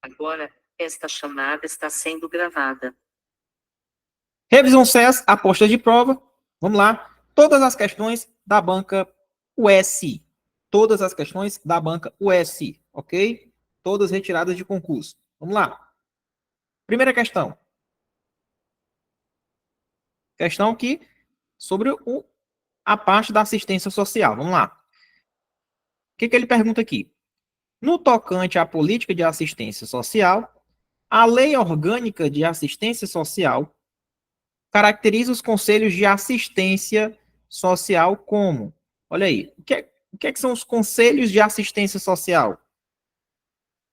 Agora, esta chamada está sendo gravada. Revisão CES, aposta de prova. Vamos lá. Todas as questões da banca US. Todas as questões da banca US, ok? Todas retiradas de concurso. Vamos lá. Primeira questão. Questão aqui sobre a parte da assistência social. Vamos lá. O que ele pergunta aqui? No tocante à política de assistência social, a Lei Orgânica de Assistência Social caracteriza os conselhos de assistência social como? Olha aí, o que são os conselhos de assistência social?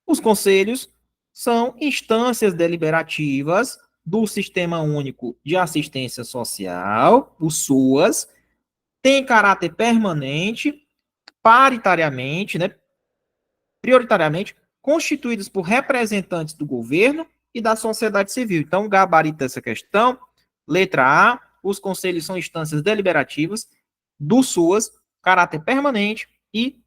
Os conselhos são instâncias deliberativas do Sistema Único de Assistência Social, o SUAS, tem caráter permanente, paritariamente, né, prioritariamente, constituídos por representantes do governo e da sociedade civil. Então, gabarito dessa questão, letra A, os conselhos são instâncias deliberativas do SUAS, caráter permanente e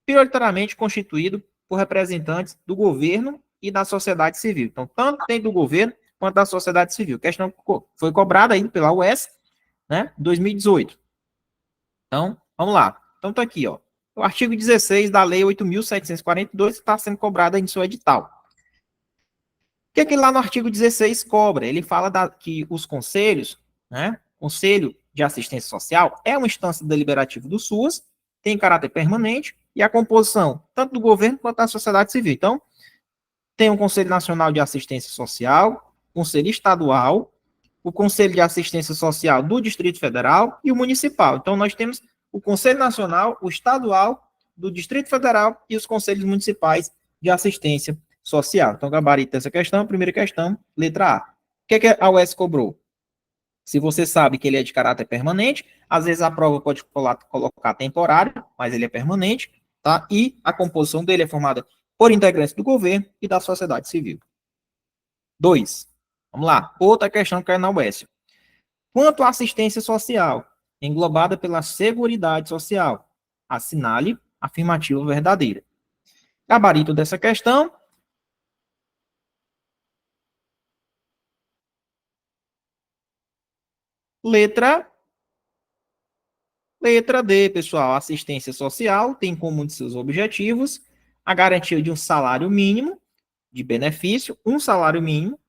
prioritariamente constituído por representantes do governo e da sociedade civil. Então, tanto tem do governo quanto da sociedade civil. A questão foi cobrada aí pela UES, né, 2018. Então, vamos lá. Então, tá aqui, ó. O artigo 16 da Lei 8.742 está sendo cobrado aí em seu edital. O que é que lá no artigo 16 cobra? Ele fala que os conselhos, né, Conselho de Assistência Social é uma instância deliberativa do SUAS, tem caráter permanente, e a composição tanto do governo quanto da sociedade civil. Então, tem o Conselho Nacional de Assistência Social, Conselho Estadual, o Conselho de Assistência Social do Distrito Federal e o Municipal. Então, nós temos o Conselho Nacional, o Estadual, do Distrito Federal e os Conselhos Municipais de Assistência Social. Então, gabarito essa questão, primeira questão, letra A. O que a UES cobrou? Se você sabe que ele é de caráter permanente, às vezes a prova pode colocar temporário, mas ele é permanente, tá? E a composição dele é formada por integrantes do governo e da sociedade civil. 2. Vamos lá. Outra questão que é na UES. Quanto à assistência social, englobada pela Seguridade Social, assinale afirmativa verdadeira. Gabarito dessa questão. Letra D, pessoal. Assistência social tem como um de seus objetivos a garantia de um salário mínimo de benefício, um salário mínimo,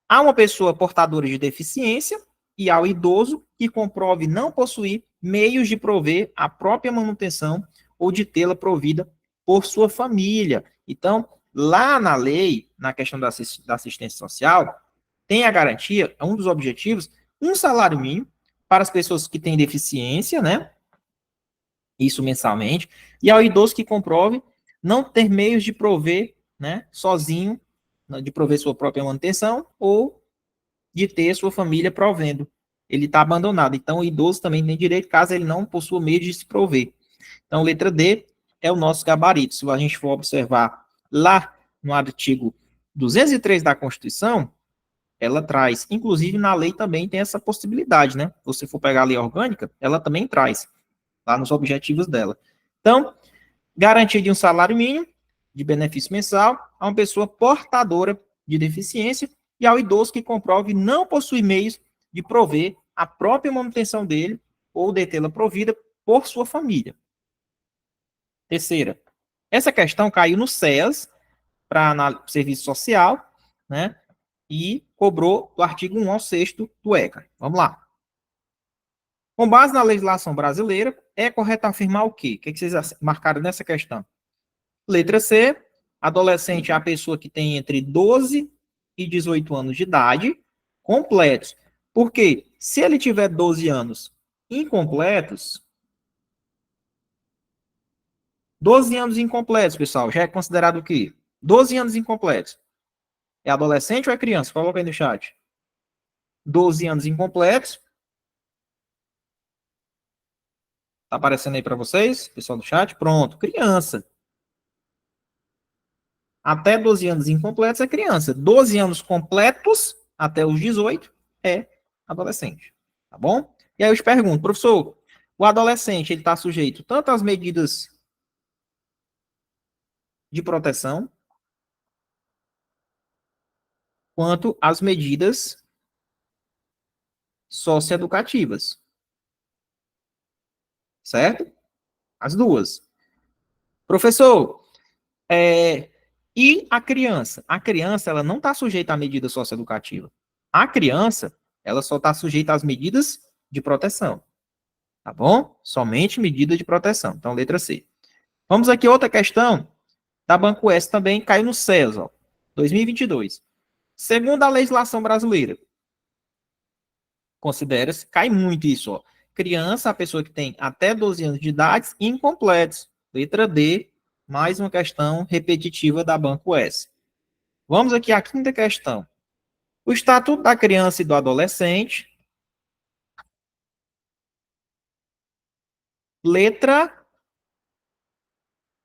a uma pessoa portadora de deficiência e ao idoso que comprove não possuir meios de prover a própria manutenção ou de tê-la provida por sua família. Então, lá na lei, na questão da assistência social, tem a garantia, um dos objetivos, um salário mínimo para as pessoas que têm deficiência, né? Isso mensalmente, e ao idoso que comprove não ter meios de prover, né, sozinho, de prover sua própria manutenção ou de ter sua família provendo. Ele está abandonado. Então, o idoso também tem direito, caso ele não possua meio de se prover. Então, letra D é o nosso gabarito. Se a gente for observar lá no artigo 203 da Constituição, ela traz, inclusive na lei também tem essa possibilidade, né? Se você for pegar a lei orgânica, ela também traz, lá nos objetivos dela. Então, garantia de um salário mínimo de benefício mensal a uma pessoa portadora de deficiência e ao idoso que comprove não possuir meios de prover a própria manutenção dele ou de tê-la provida por sua família. Terceira, essa questão caiu no SES, para serviço social, né? E cobrou do artigo 1 ao 6º do ECA. Vamos lá. Com base na legislação brasileira, é correto afirmar o quê? O que vocês marcaram nessa questão? Letra C, adolescente é a pessoa que tem entre 12 e 18 anos de idade, completos. Por quê? Se ele tiver 12 anos incompletos, 12 anos incompletos, pessoal, já é considerado o quê? 12 anos incompletos. É adolescente ou é criança? Coloca aí no chat. 12 anos incompletos. Tá aparecendo aí para vocês, pessoal do chat? Pronto, criança. Até 12 anos incompletos é criança. 12 anos completos, até os 18, é adolescente. Tá bom? E aí eu te pergunto, professor, o adolescente ele está sujeito tanto às medidas de proteção, quanto às medidas socioeducativas. Certo? As duas. Professor, e a criança? A criança, ela não está sujeita à medida socioeducativa. A criança, ela só está sujeita às medidas de proteção. Tá bom? Somente medida de proteção. Então, letra C. Vamos aqui, outra questão da Banco S também, caiu no CES, ó, 2022. Segundo a legislação brasileira, considera-se, cai muito isso, ó. Criança, a pessoa que tem até 12 anos de idade, incompletos. Letra D, mais uma questão repetitiva da Banco S. Vamos aqui à quinta questão. O Estatuto da Criança e do Adolescente. Letra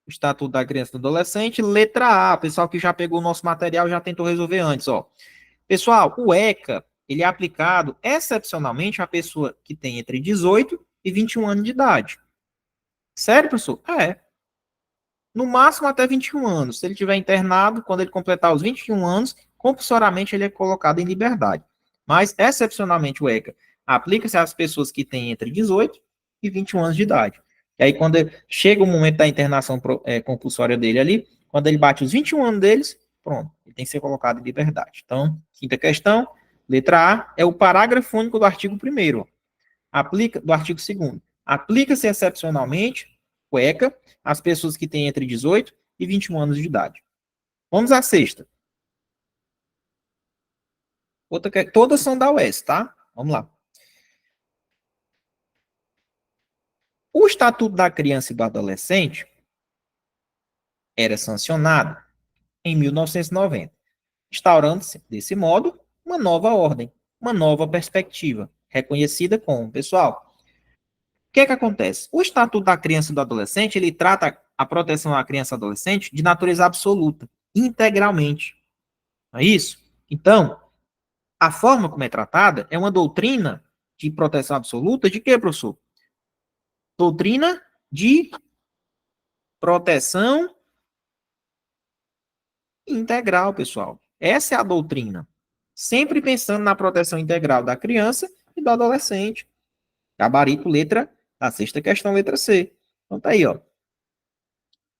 Estatuto da Criança e do Adolescente. Letra A. Pessoal que já pegou o nosso material já tentou resolver antes, ó. Pessoal, o ECA, ele é aplicado excepcionalmente à pessoa que tem entre 18 e 21 anos de idade. Sério, professor? É. No máximo até 21 anos. Se ele tiver internado, quando ele completar os 21 anos, compulsoriamente ele é colocado em liberdade. Mas, excepcionalmente, o ECA aplica-se às pessoas que têm entre 18 e 21 anos de idade. E aí, quando chega o momento da internação compulsória dele ali, quando ele bate os 21 anos deles, pronto, ele tem que ser colocado em liberdade. Então, quinta questão, letra A, é o parágrafo único do artigo 1º. Aplica, do artigo 2º. Aplica-se excepcionalmente o ECA às pessoas que têm entre 18 e 21 anos de idade. Vamos à sexta. Todas são da UES, tá? Vamos lá. O Estatuto da Criança e do Adolescente era sancionado em 1990, instaurando-se, desse modo, uma nova ordem, uma nova perspectiva, reconhecida como, pessoal, o que é que acontece? O Estatuto da Criança e do Adolescente, ele trata a proteção à criança e adolescente de natureza absoluta, integralmente. Não é isso? Então, a forma como é tratada é uma doutrina de proteção absoluta de quê, professor? Doutrina de proteção integral, pessoal. Essa é a doutrina. Sempre pensando na proteção integral da criança e do adolescente. Gabarito, letra, a sexta questão, letra C. Então tá aí, ó.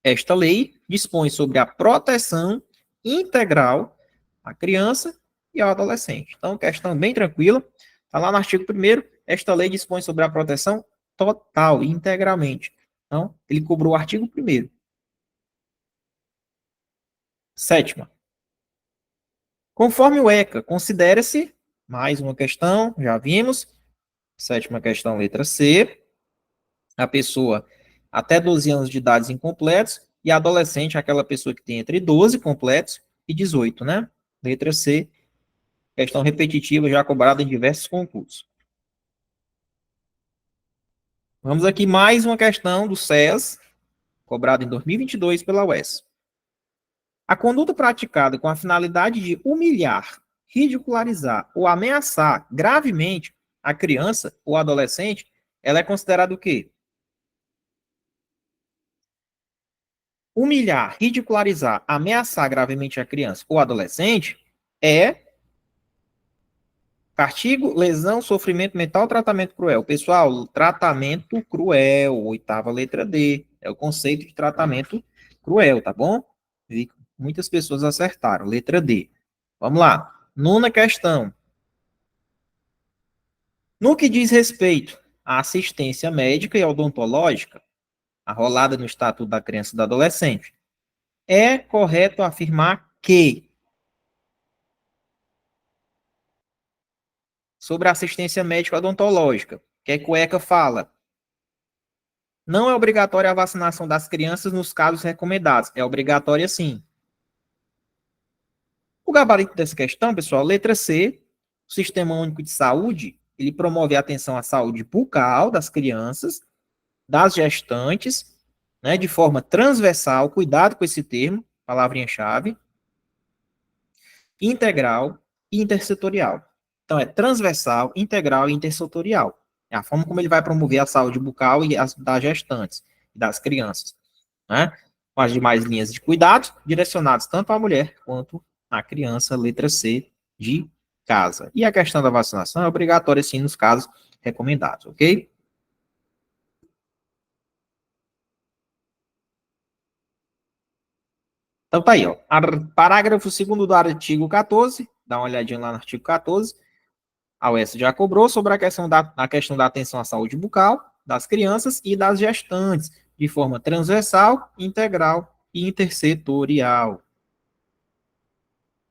Esta lei dispõe sobre a proteção integral à criança e ao adolescente. Então, questão bem tranquila. Está lá no artigo 1º, esta lei dispõe sobre a proteção total e integralmente. Então, ele cobrou o artigo 1º. Sétima. Conforme o ECA, considera-se, mais uma questão, já vimos, sétima questão, letra C, a pessoa até 12 anos de idade incompletos, e adolescente, aquela pessoa que tem entre 12 completos e 18, né? Letra C, questão repetitiva, já cobrada em diversos concursos. Vamos aqui mais uma questão do SES, cobrada em 2022 pela UES. A conduta praticada com a finalidade de humilhar, ridicularizar ou ameaçar gravemente a criança ou adolescente, ela é considerada o quê? Humilhar, ridicularizar, ameaçar gravemente a criança ou adolescente é castigo, lesão, sofrimento mental, tratamento cruel. Pessoal, tratamento cruel, oitava letra D, é o conceito de tratamento cruel, tá bom? E muitas pessoas acertaram, letra D. Vamos lá, nona questão. No que diz respeito à assistência médica e odontológica, arrolada no Estatuto da Criança e do Adolescente, é correto afirmar que sobre a assistência médica odontológica, o que é que o ECA fala? Não é obrigatória a vacinação das crianças nos casos recomendados. É obrigatória sim. O gabarito dessa questão, pessoal, letra C, o Sistema Único de Saúde, ele promove a atenção à saúde bucal das crianças, das gestantes, né, de forma transversal, cuidado com esse termo, palavrinha-chave, integral e intersetorial. Então, é transversal, integral e intersetorial. É a forma como ele vai promover a saúde bucal e das gestantes e das crianças, né? Com as demais linhas de cuidado direcionadas tanto à mulher quanto à criança, letra C, de casa. E a questão da vacinação é obrigatória, sim, nos casos recomendados, ok? Então tá aí, ó. Parágrafo 2º do artigo 14, dá uma olhadinha lá no artigo 14. A UES já cobrou sobre a questão da atenção à saúde bucal das crianças e das gestantes, de forma transversal, integral e intersetorial.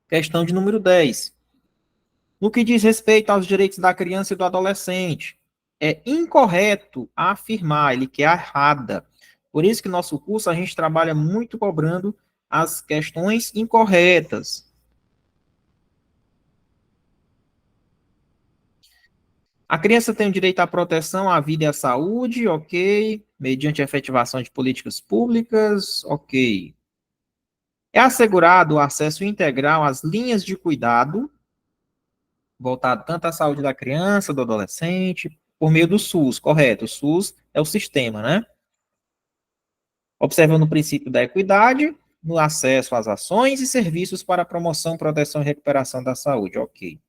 Questão de número 10. No que diz respeito aos direitos da criança e do adolescente, é incorreto afirmar, ele quer errada. Por isso que no nosso curso a gente trabalha muito cobrando as questões incorretas. A criança tem o direito à proteção à vida e à saúde, ok. Mediante a efetivação de políticas públicas, ok. É assegurado o acesso integral às linhas de cuidado, voltado tanto à saúde da criança, do adolescente, por meio do SUS, correto. O SUS é o sistema, né? Observando o princípio da equidade no acesso às ações e serviços para a promoção, proteção e recuperação da saúde, ok.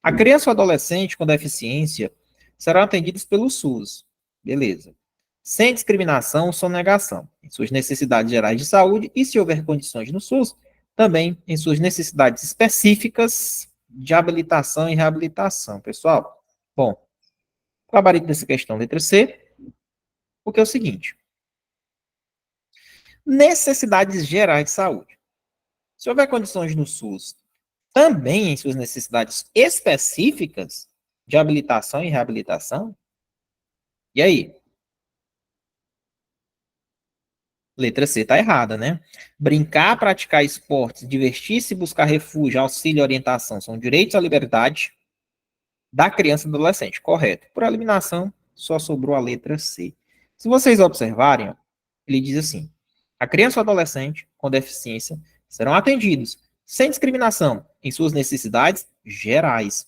A criança ou adolescente com deficiência serão atendidos pelo SUS, beleza. Sem discriminação ou sonegação, em suas necessidades gerais de saúde e, se houver condições no SUS, também em suas necessidades específicas de habilitação e reabilitação. Pessoal, bom, gabarito dessa questão, letra C, porque é o seguinte: necessidades gerais de saúde. Se houver condições no SUS, também em suas necessidades específicas de habilitação e reabilitação, e aí? Letra C está errada, né? Brincar, praticar esportes, divertir-se, buscar refúgio, auxílio e orientação são direitos à liberdade da criança e do adolescente. Correto. Por eliminação, só sobrou a letra C. Se vocês observarem, ó, ele diz assim: a criança ou adolescente com deficiência serão atendidos sem discriminação em suas necessidades gerais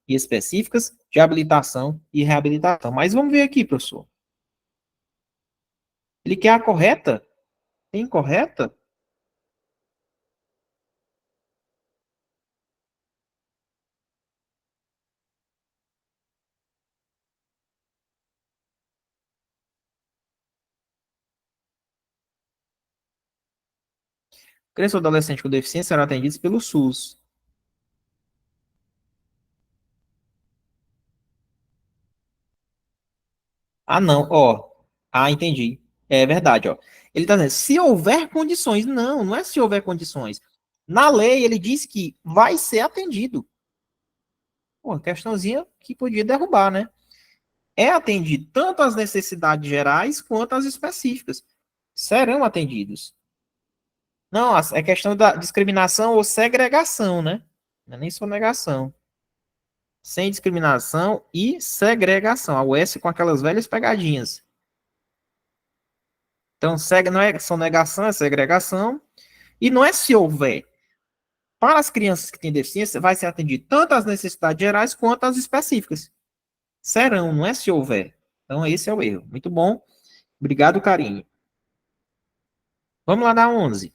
e específicas de habilitação e reabilitação. Mas vamos ver aqui, professor. Ele quer a correta? Tem incorreta? Criança ou adolescente com deficiência serão atendidos pelo SUS. Ah, não, ó. Ah, entendi. É verdade, ó. Ele está dizendo, se houver condições. Não, não é se houver condições. Na lei, ele diz que vai ser atendido. Pô, questãozinha que podia derrubar, né? É atendido tanto as necessidades gerais quanto as específicas. Serão atendidos. Não, é questão da discriminação ou segregação, né? Não é nem sonegação. Sem discriminação e segregação. A UES com aquelas velhas pegadinhas. Então, não é sonegação, é segregação. E não é se houver. Para as crianças que têm deficiência, vai ser atendido tanto as necessidades gerais quanto as específicas. Serão, não é se houver. Então, esse é o erro. Muito bom. Obrigado, carinho. Vamos lá na 11.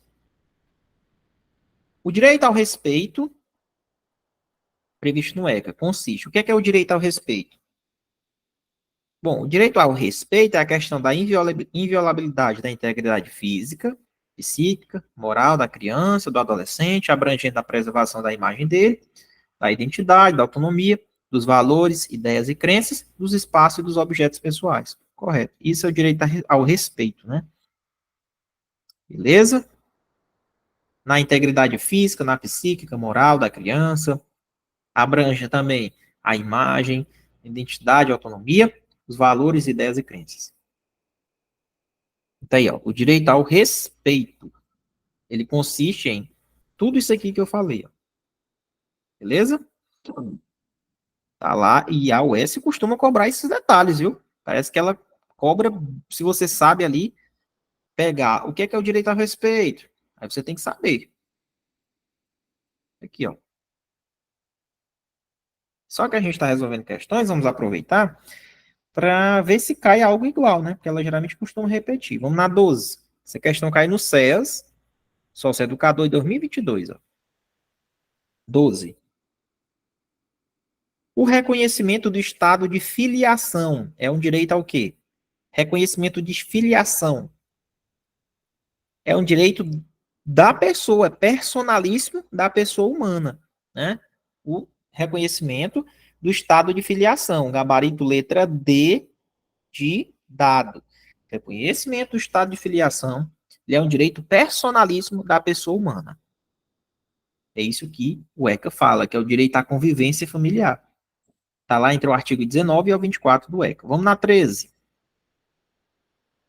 O direito ao respeito, previsto no ECA, consiste. O que é o direito ao respeito? Bom, o direito ao respeito é a questão da inviolabilidade da integridade física, psíquica, moral da criança, do adolescente, abrangendo a preservação da imagem dele, da identidade, da autonomia, dos valores, ideias e crenças, dos espaços e dos objetos pessoais. Correto. Isso é o direito ao respeito, né? Beleza? Na integridade física, na psíquica, moral da criança, abrange também a imagem, identidade, autonomia, os valores, ideias e crenças. Então aí, ó, o direito ao respeito, ele consiste em tudo isso aqui que eu falei, ó. Beleza? Tá lá, e a UES costuma cobrar esses detalhes, viu? Parece que ela cobra, se você sabe ali, pegar o que é o direito ao respeito. Aí você tem que saber. Aqui, ó. Só que a gente está resolvendo questões, vamos aproveitar para ver se cai algo igual, né? Porque ela geralmente costuma repetir. Vamos na 12. Essa questão cai no SEAS, Sócio Educador, em 2022, ó. 12. O reconhecimento do estado de filiação é um direito ao quê? Reconhecimento de filiação é um direito da pessoa, personalíssimo da pessoa humana, né? O reconhecimento do estado de filiação, gabarito letra D de dado. Reconhecimento do estado de filiação, ele é um direito personalíssimo da pessoa humana. É isso que o ECA fala, que é o direito à convivência familiar. Está lá entre o artigo 19 e o 24 do ECA. Vamos na 13.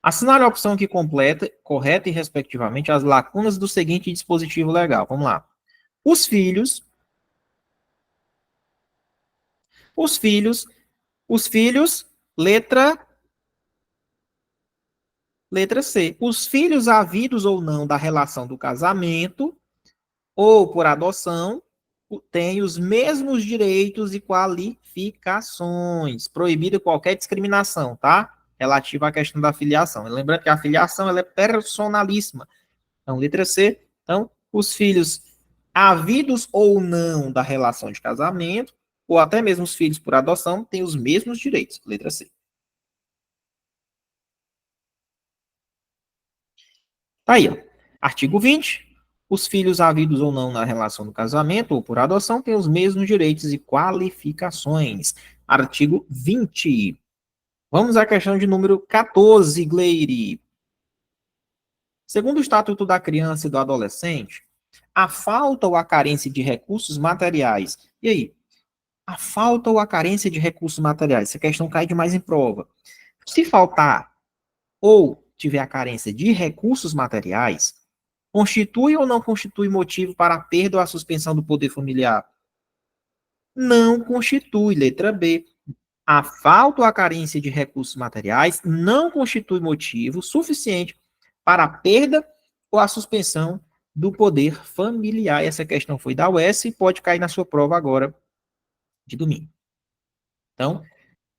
Assinale a opção que completa, correta e respectivamente, as lacunas do seguinte dispositivo legal. Vamos lá. Os filhos, os filhos, os filhos, letra C. Os filhos havidos ou não da relação do casamento ou por adoção têm os mesmos direitos e qualificações. Proibida qualquer discriminação, tá? Relativa à questão da filiação. Lembrando que a filiação ela é personalíssima. Então, letra C. Então, os filhos havidos ou não da relação de casamento, ou até mesmo os filhos por adoção, têm os mesmos direitos. Letra C. Tá aí, ó. Artigo 20. Os filhos havidos ou não na relação do casamento ou por adoção têm os mesmos direitos e qualificações. Artigo 20. Vamos à questão de número 14, Gleire. Segundo o Estatuto da Criança e do Adolescente, a falta ou a carência de recursos materiais. E aí? A falta ou a carência de recursos materiais. Essa questão cai demais em prova. Se faltar ou tiver a carência de recursos materiais, constitui ou não constitui motivo para a perda ou a suspensão do poder familiar? Não constitui. Letra B. A falta ou a carência de recursos materiais não constitui motivo suficiente para a perda ou a suspensão do poder familiar. Essa questão foi da UES e pode cair na sua prova agora de domingo. Então,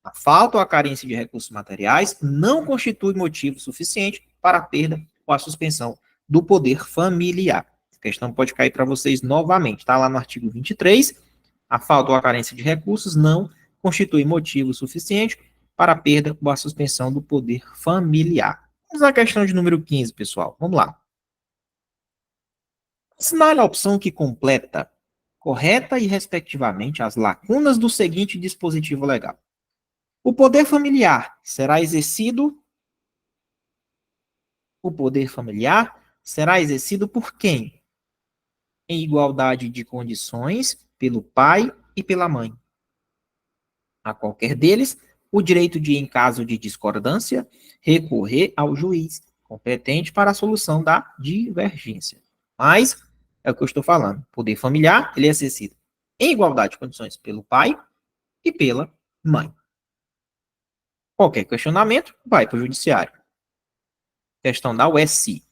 a falta ou a carência de recursos materiais não constitui motivo suficiente para a perda ou a suspensão do poder familiar. A questão pode cair para vocês novamente. Está lá no artigo 23. A falta ou a carência de recursos não constitui motivo suficiente para a perda ou a suspensão do poder familiar. Vamos à questão de número 15, pessoal. Vamos lá. Assinale a opção que completa correta e respectivamente as lacunas do seguinte dispositivo legal. O poder familiar será exercido por quem? Em igualdade de condições pelo pai e pela mãe. A qualquer deles, o direito de, em caso de discordância, recorrer ao juiz competente para a solução da divergência. Mas, é o que eu estou falando, poder familiar, ele é exercido em igualdade de condições pelo pai e pela mãe. Qualquer questionamento, vai para o judiciário. Questão da USC.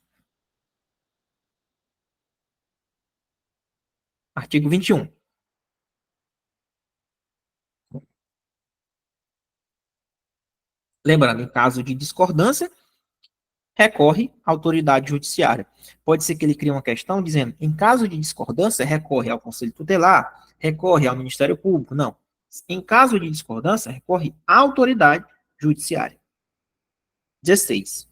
Artigo 21. Lembrando, em caso de discordância, recorre à autoridade judiciária. Pode ser que ele crie uma questão dizendo, em caso de discordância, recorre ao Conselho Tutelar, recorre ao Ministério Público. Não. Em caso de discordância, recorre à autoridade judiciária. 16.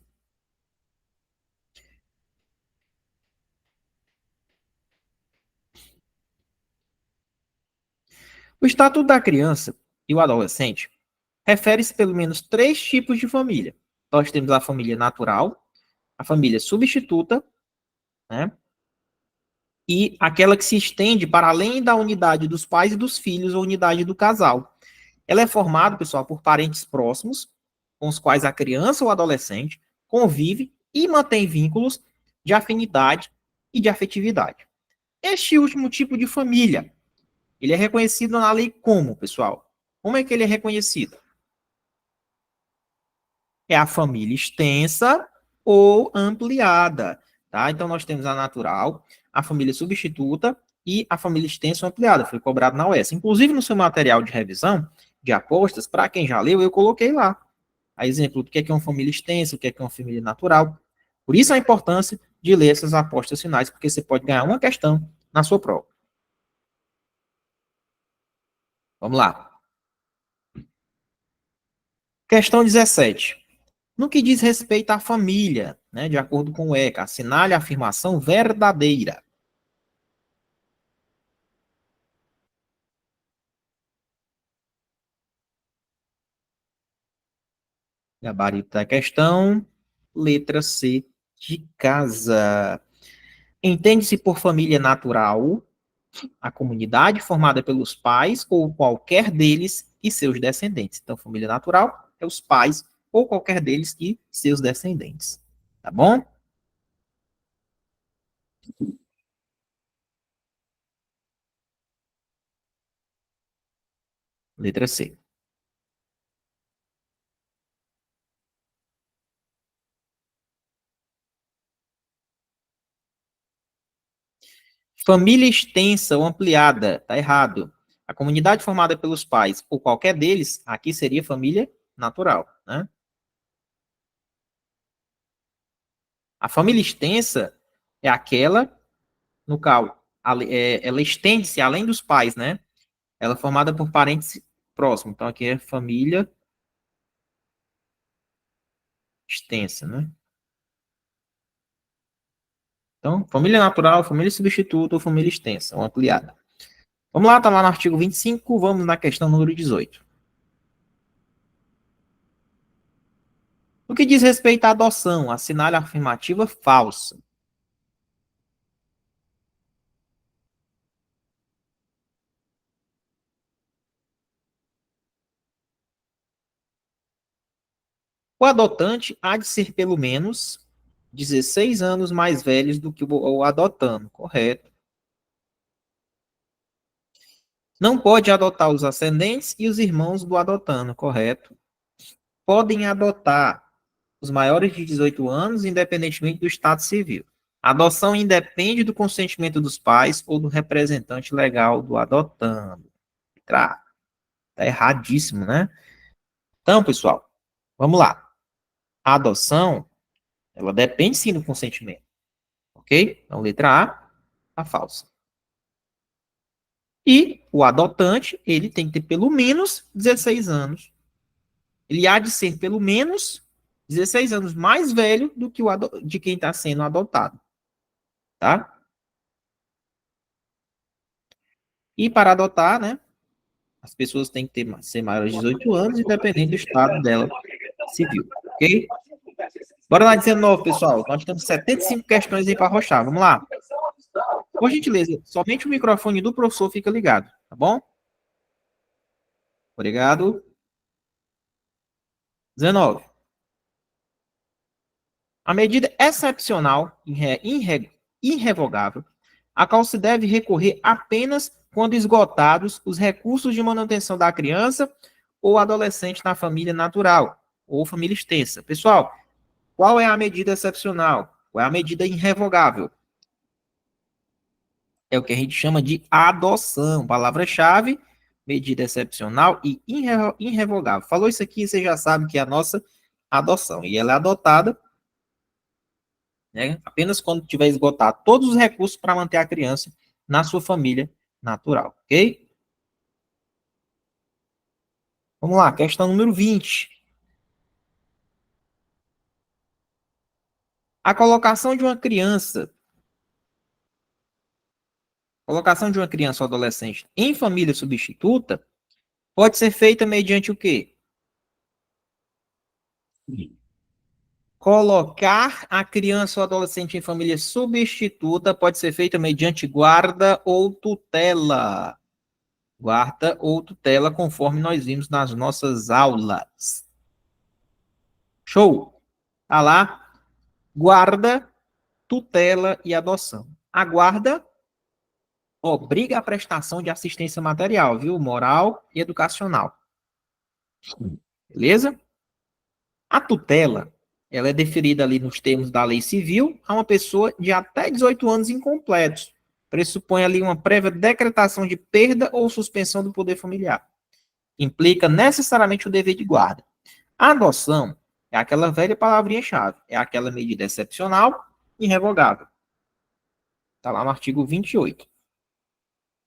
O Estatuto da Criança e o Adolescente refere-se pelo menos 3 tipos de família. Nós temos a família natural, a família substituta, né? E aquela que se estende para além da unidade dos pais e dos filhos ou unidade do casal. Ela é formada, pessoal, por parentes próximos, com os quais a criança ou adolescente convive e mantém vínculos de afinidade e de afetividade. Este último tipo de família, ele é reconhecido na lei como, pessoal? Como é que ele é reconhecido? É a família extensa ou ampliada, tá? Então, nós temos a natural, a família substituta e a família extensa ou ampliada. Foi cobrado na UES. Inclusive, no seu material de revisão de apostas, para quem já leu, eu coloquei lá. A exemplo do que é uma família extensa, o que é uma família natural. Por isso a importância de ler essas apostas finais, porque você pode ganhar uma questão na sua prova. Vamos lá. Questão 17. No que diz respeito à família, né, de acordo com o ECA, assinale a afirmação verdadeira. Gabarito da questão, letra C de casa. Entende-se por família natural a comunidade formada pelos pais ou qualquer deles e seus descendentes. Então, família natural é os pais ou qualquer deles e seus descendentes. Tá bom? Letra C. Família extensa ou ampliada, tá errado. A comunidade formada pelos pais ou qualquer deles, aqui seria família natural, né? A família extensa é aquela no qual ela estende-se além dos pais, né? Ela é formada por parentes próximos. Então, aqui é família extensa, né? Então, família natural, família substituta ou família extensa, ou ampliada. Vamos lá, tá lá no artigo 25, vamos na questão número 18. No que diz respeito à adoção, assinale a afirmativa falsa. O adotante há de ser pelo menos 16 anos mais velhos do que o adotando, correto? Não pode adotar os ascendentes e os irmãos do adotando, correto? Podem adotar os maiores de 18 anos, independentemente do estado civil. A adoção independe do consentimento dos pais ou do representante legal do adotando. Tá erradíssimo, né? Então, pessoal, vamos lá. A adoção, ela depende sim do consentimento, ok? Então, letra A, tá falsa. E o adotante, ele tem que ter pelo menos 16 anos. Ele há de ser pelo menos 16 anos mais velho do que de quem está sendo adotado, tá? E para adotar, né, as pessoas têm que ser maiores de 18 anos, independente do estado dela civil, ok? Bora lá, 19, pessoal. Nós temos 75 questões aí para arrochar. Vamos lá. Por gentileza, somente o microfone do professor fica ligado, tá bom? Obrigado. 19. A medida excepcional, irrevogável, a qual se deve recorrer apenas quando esgotados os recursos de manutenção da criança ou adolescente na família natural ou família extensa. Pessoal, qual é a medida excepcional? Qual é a medida irrevogável? É o que a gente chama de adoção. Palavra-chave, medida excepcional e irrevogável. Falou isso aqui, você já sabe que é a nossa adoção. E ela é adotada, né, apenas quando tiver esgotado todos os recursos para manter a criança na sua família natural, ok? Vamos lá, questão número 20. A colocação de uma criança ou adolescente em família substituta pode ser feita mediante o quê? Colocar a criança ou adolescente em família substituta pode ser feita mediante guarda ou tutela. Guarda ou tutela, conforme nós vimos nas nossas aulas. Show! Tá lá, guarda, tutela e adoção. A guarda obriga a prestação de assistência material, viu? Moral e educacional. Beleza? A tutela, ela é deferida ali nos termos da lei civil a uma pessoa de até 18 anos incompletos. Pressupõe ali uma prévia decretação de perda ou suspensão do poder familiar. Implica necessariamente o dever de guarda. A adoção é aquela velha palavrinha-chave, é aquela medida excepcional e irrevogável. Está lá no artigo 28.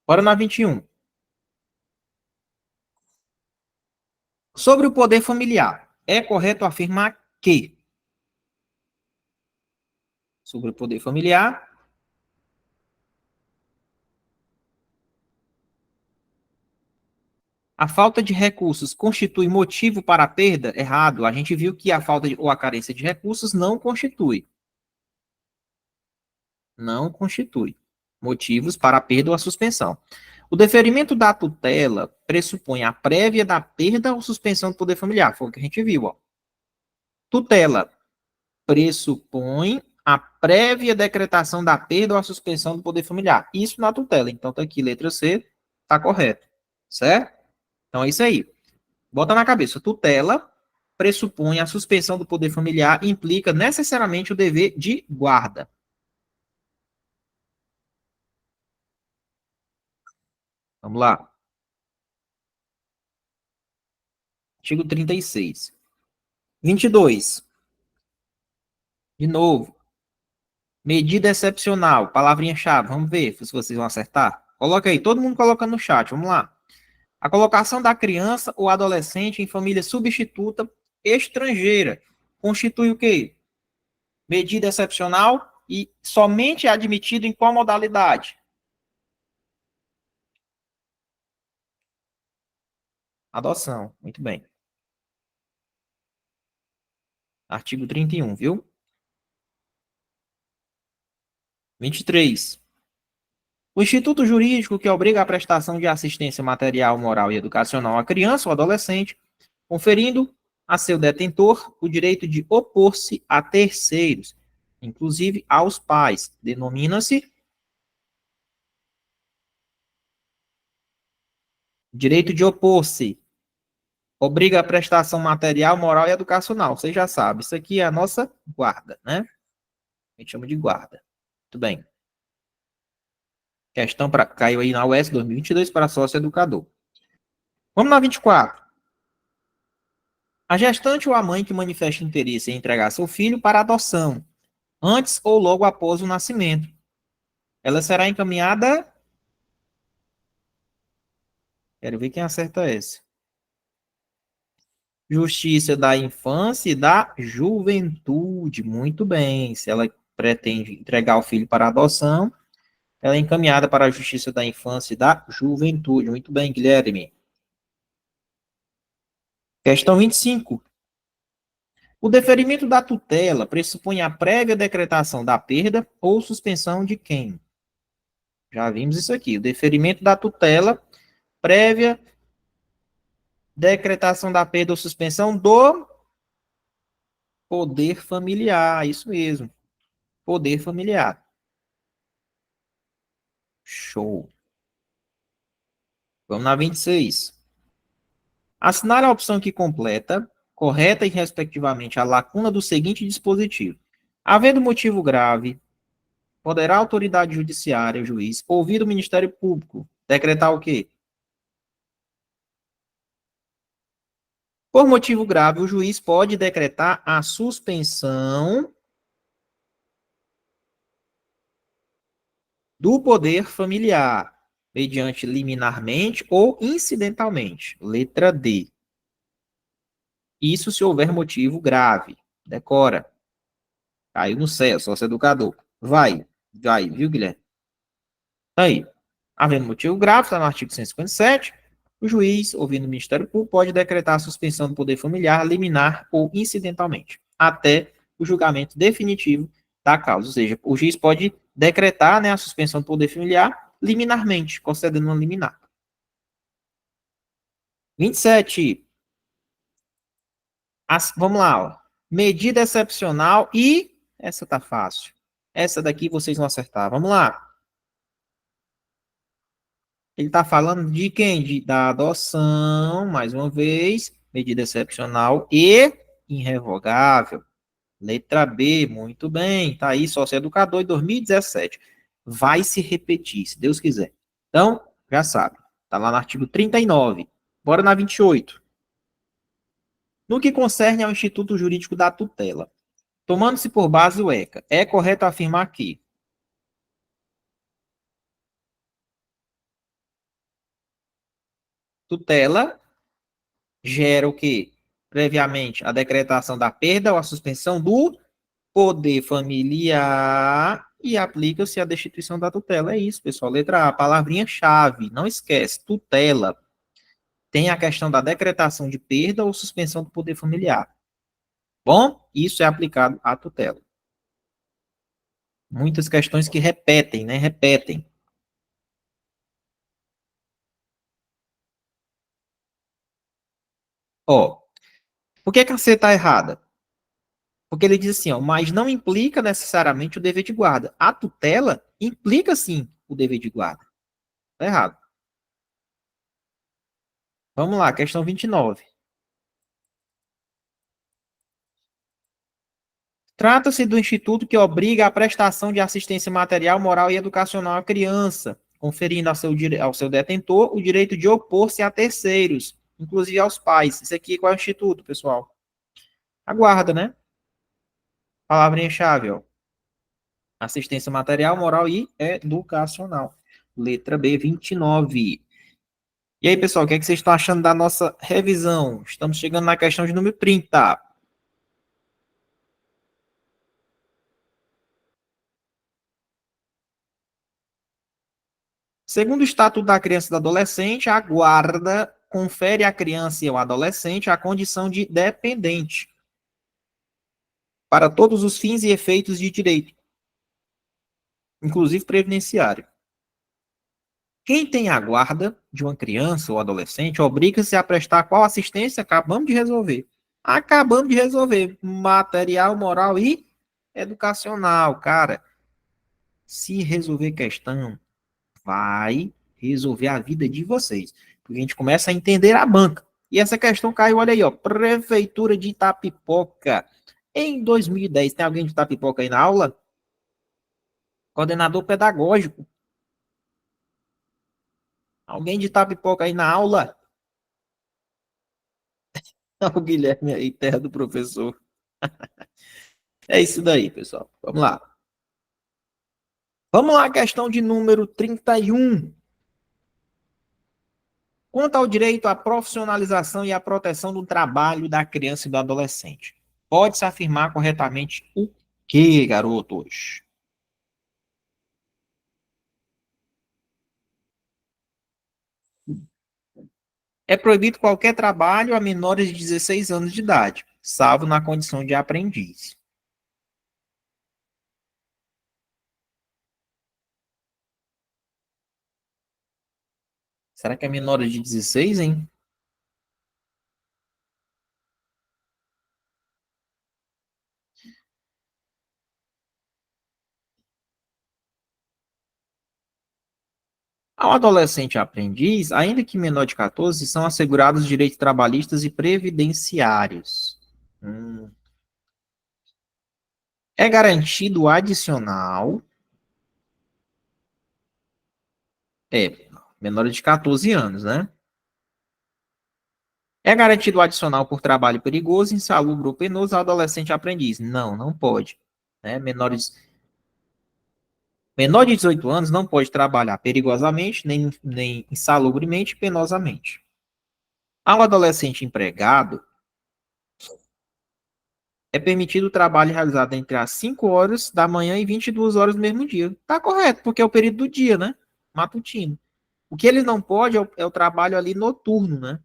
Bora na 21. Sobre o poder familiar. É correto afirmar que, sobre o poder familiar, a falta de recursos constitui motivo para a perda? Errado. A gente viu que a falta ou a carência de recursos não constitui. Não constitui motivos para a perda ou a suspensão. O deferimento da tutela pressupõe a prévia da perda ou suspensão do poder familiar. Foi o que a gente viu. Ó. Tutela pressupõe a prévia decretação da perda ou a suspensão do poder familiar. Isso na tutela. Então, tá aqui, letra C, tá correto. Certo? Então, é isso aí. Bota na cabeça. Tutela pressupõe a suspensão do poder familiar e implica necessariamente o dever de guarda. Vamos lá. Artigo 36. 22. De novo. Medida excepcional. Palavrinha-chave. Vamos ver se vocês vão acertar. Coloca aí. Todo mundo coloca no chat. Vamos lá. A colocação da criança ou adolescente em família substituta estrangeira constitui o quê? Medida excepcional e somente é admitido em qual modalidade? Adoção. Muito bem. Artigo 31, viu? 23. O instituto jurídico que obriga a prestação de assistência material, moral e educacional à criança ou adolescente, conferindo a seu detentor o direito de opor-se a terceiros, inclusive aos pais. Denomina-se direito de opor-se. Obriga a prestação material, moral e educacional. Você já sabe, isso aqui é a nossa guarda, né? A gente chama de guarda. Muito bem. Questão para caiu aí na UES 2022 para sócio educador. Vamos na 24. A gestante ou a mãe que manifesta interesse em entregar seu filho para adoção, antes ou logo após o nascimento, ela será encaminhada. Quero ver quem acerta essa. Justiça da Infância e da Juventude. Muito bem. Se ela pretende entregar o filho para adoção, ela é encaminhada para a Justiça da Infância e da Juventude. Muito bem, Guilherme. Questão 25. O deferimento da tutela pressupõe a prévia decretação da perda ou suspensão de quem? Já vimos isso aqui. O deferimento da tutela, prévia decretação da perda ou suspensão do poder familiar. Isso mesmo. Poder familiar. Show. Vamos na 26. Assinar a opção que completa, correta e respectivamente a lacuna do seguinte dispositivo. Havendo motivo grave, poderá a autoridade judiciária, o juiz, ouvir o Ministério Público, decretar o quê? Por motivo grave, o juiz pode decretar a suspensão do poder familiar, mediante liminarmente ou incidentalmente. Letra D. Isso se houver motivo grave. Decora. Caiu no céu, sócio educador. Vai, viu, Guilherme? Tá aí. Havendo motivo grave, está no artigo 157, o juiz, ouvindo o Ministério Público, pode decretar a suspensão do poder familiar, liminar ou incidentalmente, até o julgamento definitivo da causa. Ou seja, o juiz pode decretar, né, a suspensão do poder familiar liminarmente, concedendo uma liminar. 27. Vamos lá. Ó. Medida excepcional e... Essa tá fácil. Essa daqui vocês vão acertar. Vamos lá. Ele está falando de quem? Da adoção, mais uma vez, medida excepcional e irrevogável. Letra B, muito bem. Está aí, sócio-educador, em 2017. Vai se repetir, se Deus quiser. Então, já sabe. Está lá no artigo 39. Bora na 28. No que concerne ao Instituto Jurídico da Tutela, tomando-se por base o ECA, é correto afirmar que tutela gera o quê? previamente a decretação da perda ou a suspensão do poder familiar e aplica-se a destituição da tutela. É isso, pessoal. Letra A, palavrinha-chave. Não esquece, tutela. Tem a questão da decretação de perda ou suspensão do poder familiar. Bom, isso é aplicado à tutela. Muitas questões que repetem, né? Repetem. Ó, por que a C está errada? Porque ele diz assim, ó, mas não implica necessariamente o dever de guarda. A tutela implica sim o dever de guarda. Tá errado. Vamos lá, questão 29. Trata-se do instituto que obriga a prestação de assistência material, moral e educacional à criança, conferindo ao seu detentor o direito de opor-se a terceiros, inclusive aos pais. Isso aqui qual é o instituto, pessoal? A guarda, né? Palavrinha-chave, ó. Assistência material, moral e educacional. Letra B, 29. E aí, pessoal, o que é que vocês estão achando da nossa revisão? Estamos chegando na questão de número 30. Segundo o Estatuto da Criança e do Adolescente, a guarda confere à criança e ao adolescente a condição de dependente para todos os fins e efeitos de direito, inclusive previdenciário. Quem tem a guarda de uma criança ou adolescente obriga-se a prestar qual assistência? Acabamos de resolver. Acabamos de resolver. Material, moral e educacional. Cara, se resolver questão, vai resolver a vida de vocês. Porque a gente começa a entender a banca. E essa questão caiu, olha aí, ó. Prefeitura de Itapipoca. Em 2010, tem alguém de Itapipoca aí na aula? Coordenador pedagógico. Alguém de Itapipoca aí na aula? O Guilherme aí, terra do professor. É isso daí, pessoal. Vamos lá. Vamos lá, questão de número 31. Quanto ao direito à profissionalização e à proteção do trabalho da criança e do adolescente, pode-se afirmar corretamente o que, garotos? É proibido qualquer trabalho a menores de 16 anos de idade, salvo na condição de aprendiz. Será que é menores de 16, hein? Ao adolescente aprendiz, ainda que menor de 14, são assegurados direitos trabalhistas e previdenciários. Hum. É garantido adicional. Menor de 14 anos, né? É garantido adicional por trabalho perigoso, insalubre ou penoso ao adolescente aprendiz. Não, não pode. Né? Menor de 18 anos não pode trabalhar perigosamente, nem insalubremente, penosamente. Ao adolescente empregado, é permitido o trabalho realizado entre as 5 horas da manhã e 22 horas do mesmo dia. Tá correto, porque é o período do dia, né? Matutino. O que ele não pode é o trabalho ali noturno, né?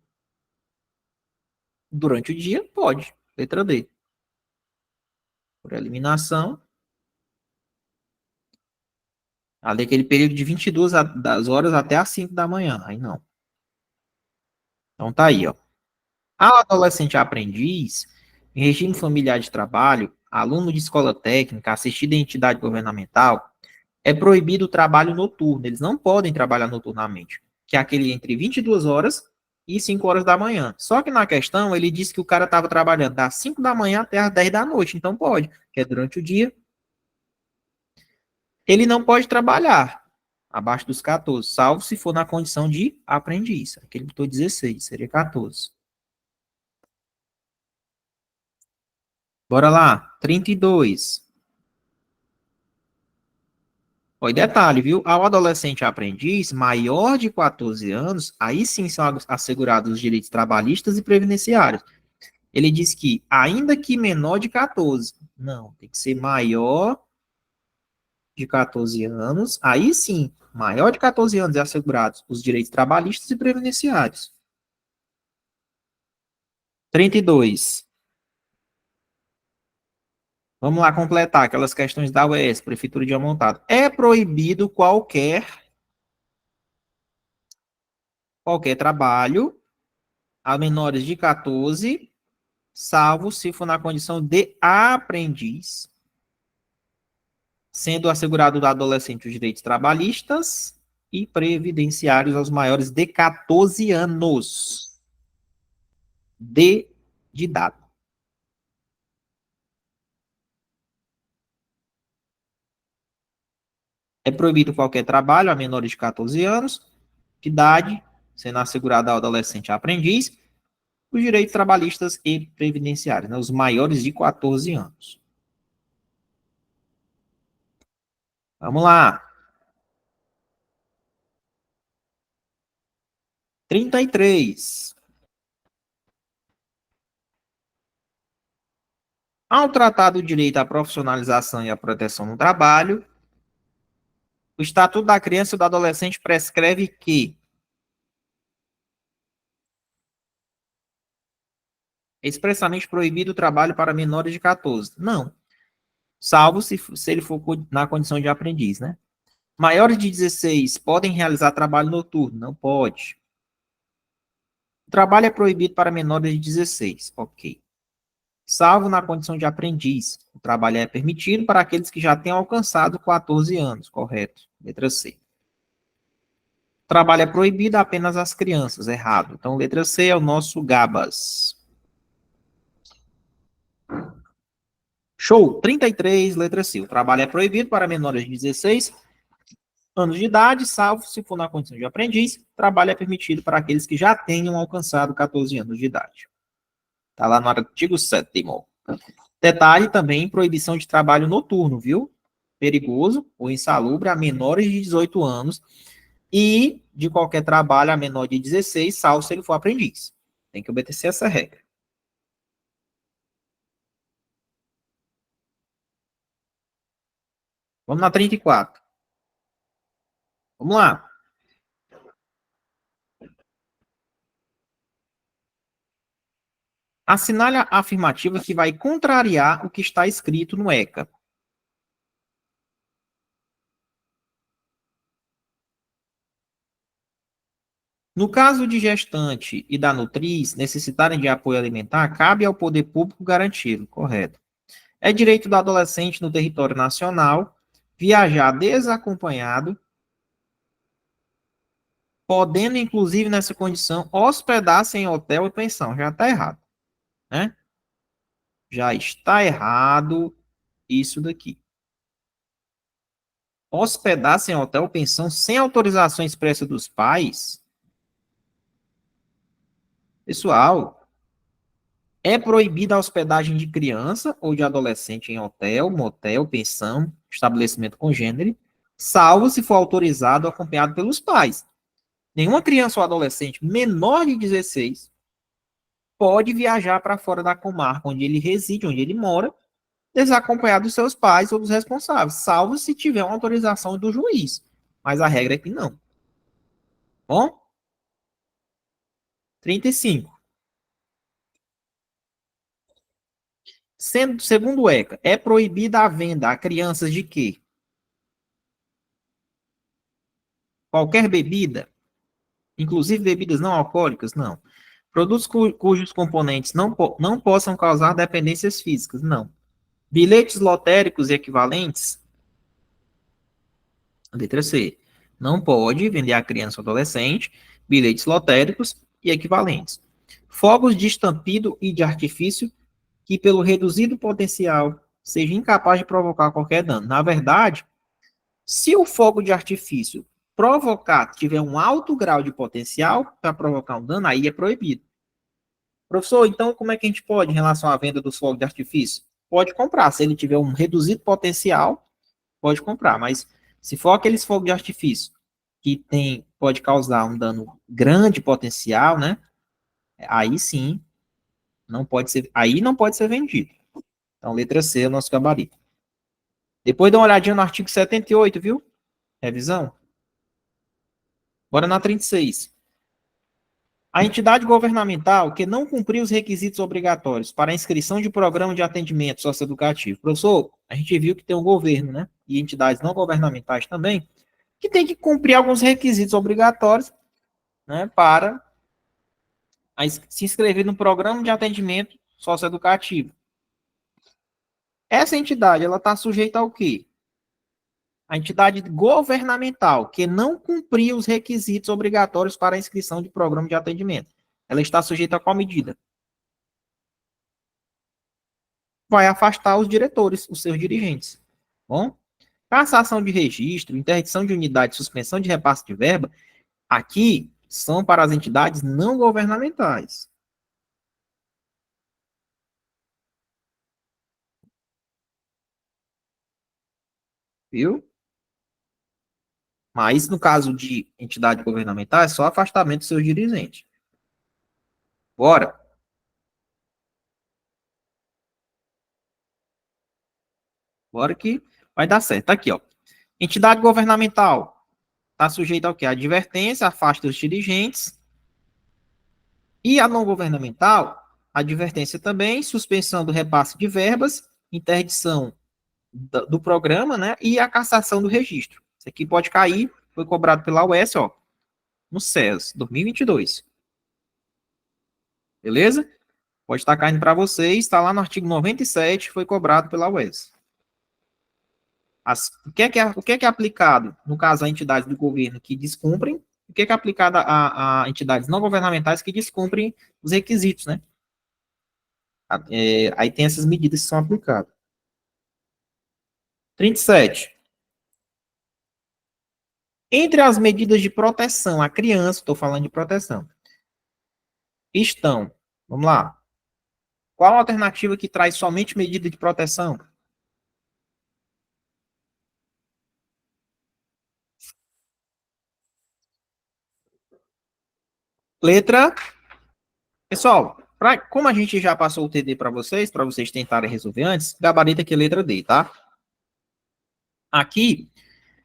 Durante o dia, pode. Letra D. Por eliminação, ali aquele período de 22 das horas até as 5 da manhã. Aí não. Então tá aí, ó. Ao adolescente aprendiz, em regime familiar de trabalho, aluno de escola técnica, assistido em entidade governamental, é proibido o trabalho noturno. Eles não podem trabalhar noturnamente, que é aquele entre 22 horas e 5 horas da manhã. Só que na questão, ele disse que o cara estava trabalhando das 5 da manhã até as 10 da noite, então pode, que é durante o dia. Ele não pode trabalhar abaixo dos 14, salvo se for na condição de aprendiz. Aqui ele botou 16, seria 14. Bora lá, 32. Oi, detalhe, viu? Ao adolescente aprendiz maior de 14 anos, aí sim são assegurados os direitos trabalhistas e previdenciários. Ele diz que, ainda que menor de 14. Não, tem que ser maior de 14 anos. Aí sim, maior de 14 anos é assegurados os direitos trabalhistas e previdenciários. 32. Vamos lá completar aquelas questões da UES, Prefeitura de Amontado. É proibido qualquer trabalho a menores de 14, salvo se for na condição de aprendiz, sendo assegurado do adolescente os direitos trabalhistas e previdenciários aos maiores de 14 anos de idade. É proibido qualquer trabalho a menores de 14 anos de idade, sendo assegurado ao adolescente aprendiz, os direitos trabalhistas e previdenciários, né, os maiores de 14 anos. Vamos lá. 33. Ao tratar do direito à profissionalização e à proteção no trabalho, o Estatuto da Criança e do Adolescente prescreve que é expressamente proibido o trabalho para menores de 14. Não. Salvo se ele for na condição de aprendiz, né? Maiores de 16 podem realizar trabalho noturno? Não pode. O trabalho é proibido para menores de 16. Ok. Salvo na condição de aprendiz. O trabalho é permitido para aqueles que já tenham alcançado 14 anos. Correto. Letra C. O trabalho é proibido apenas às crianças. Errado. Então, letra C é o nosso Gabas. Show. 33, letra C. O trabalho é proibido para menores de 16 anos de idade, salvo se for na condição de aprendiz. O trabalho é permitido para aqueles que já tenham alcançado 14 anos de idade. Está lá no artigo 7º. Detalhe também, proibição de trabalho noturno, viu? Perigoso ou insalubre a menores de 18 anos e de qualquer trabalho a menor de 16, salvo se ele for aprendiz. Tem que obedecer essa regra. Vamos na 34. Vamos lá. Assinale a afirmativa que vai contrariar o que está escrito no ECA. No caso de gestante e da nutriz necessitarem de apoio alimentar, cabe ao poder público garanti-lo. Correto. É direito do adolescente no território nacional viajar desacompanhado, podendo, inclusive, nessa condição, hospedar-se em hotel e pensão. Já está errado, né? Já está errado isso daqui. Hospedar-se em hotel ou pensão sem autorização expressa dos pais. Pessoal, é proibida a hospedagem de criança ou de adolescente em hotel, motel, pensão, estabelecimento congênere, salvo se for autorizado ou acompanhado pelos pais. Nenhuma criança ou adolescente menor de 16 pode viajar para fora da comarca onde ele reside, onde ele mora, desacompanhado dos seus pais ou dos responsáveis, salvo se tiver uma autorização do juiz. Mas a regra é que não. Bom? 35. Segundo o ECA, é proibida a venda a crianças de quê? Qualquer bebida, inclusive bebidas não alcoólicas? Não. Produtos cujos componentes não possam causar dependências físicas? Não. Bilhetes lotéricos e equivalentes? Letra C. Não pode vender a criança ou adolescente bilhetes lotéricos e equivalentes. Fogos de estampido e de artifício que, pelo reduzido potencial, seja incapaz de provocar qualquer dano. Na verdade, se o fogo de artifício tiver um alto grau de potencial para provocar um dano, aí é proibido. Professor, então como é que a gente pode, em relação à venda dos fogos de artifício? Pode comprar. Se ele tiver um reduzido potencial, pode comprar. Mas se for aqueles fogos de artifício que pode causar um dano grande potencial, né? Aí sim, Não pode ser, aí não pode ser vendido. Então, letra C é o nosso gabarito. Depois dá uma olhadinha no artigo 78, viu? Revisão. Bora na 36. A entidade governamental que não cumprir os requisitos obrigatórios para a inscrição de programa de atendimento socioeducativo. Professor, a gente viu que tem um governo, né? E entidades não governamentais também, que tem que cumprir alguns requisitos obrigatórios, né, para se inscrever no programa de atendimento socioeducativo. Essa entidade, ela está sujeita ao quê? A entidade governamental que não cumprir os requisitos obrigatórios para a inscrição de programa de atendimento. Ela está sujeita a qual medida? Vai afastar os diretores, os seus dirigentes. Bom, cassação de registro, interdição de unidade, suspensão de repasse de verba, aqui são para as entidades não governamentais. Viu? Mas no caso de entidade governamental, é só afastamento dos seus dirigentes. Bora. Bora que vai dar certo. Tá aqui, ó. Entidade governamental está sujeita ao quê? Advertência, afasta os dirigentes. E a não governamental, advertência também, suspensão do repasse de verbas, interdição do programa, né? E a cassação do registro. Isso aqui pode cair, foi cobrado pela UES, ó, no SES 2022. Beleza? Pode estar caindo para vocês, está lá no artigo 97, foi cobrado pela UES. O que é aplicado, no caso, a entidades do governo que descumprem, o que é aplicado a entidades não governamentais que descumprem os requisitos, né? Aí tem essas medidas que são aplicadas. 37. Entre as medidas de proteção à criança, estou falando de proteção, estão, vamos lá, qual a alternativa que traz somente medida de proteção? Letra. Pessoal, como a gente já passou o TD para vocês tentarem resolver antes, gabarito aqui é letra D, tá? Aqui,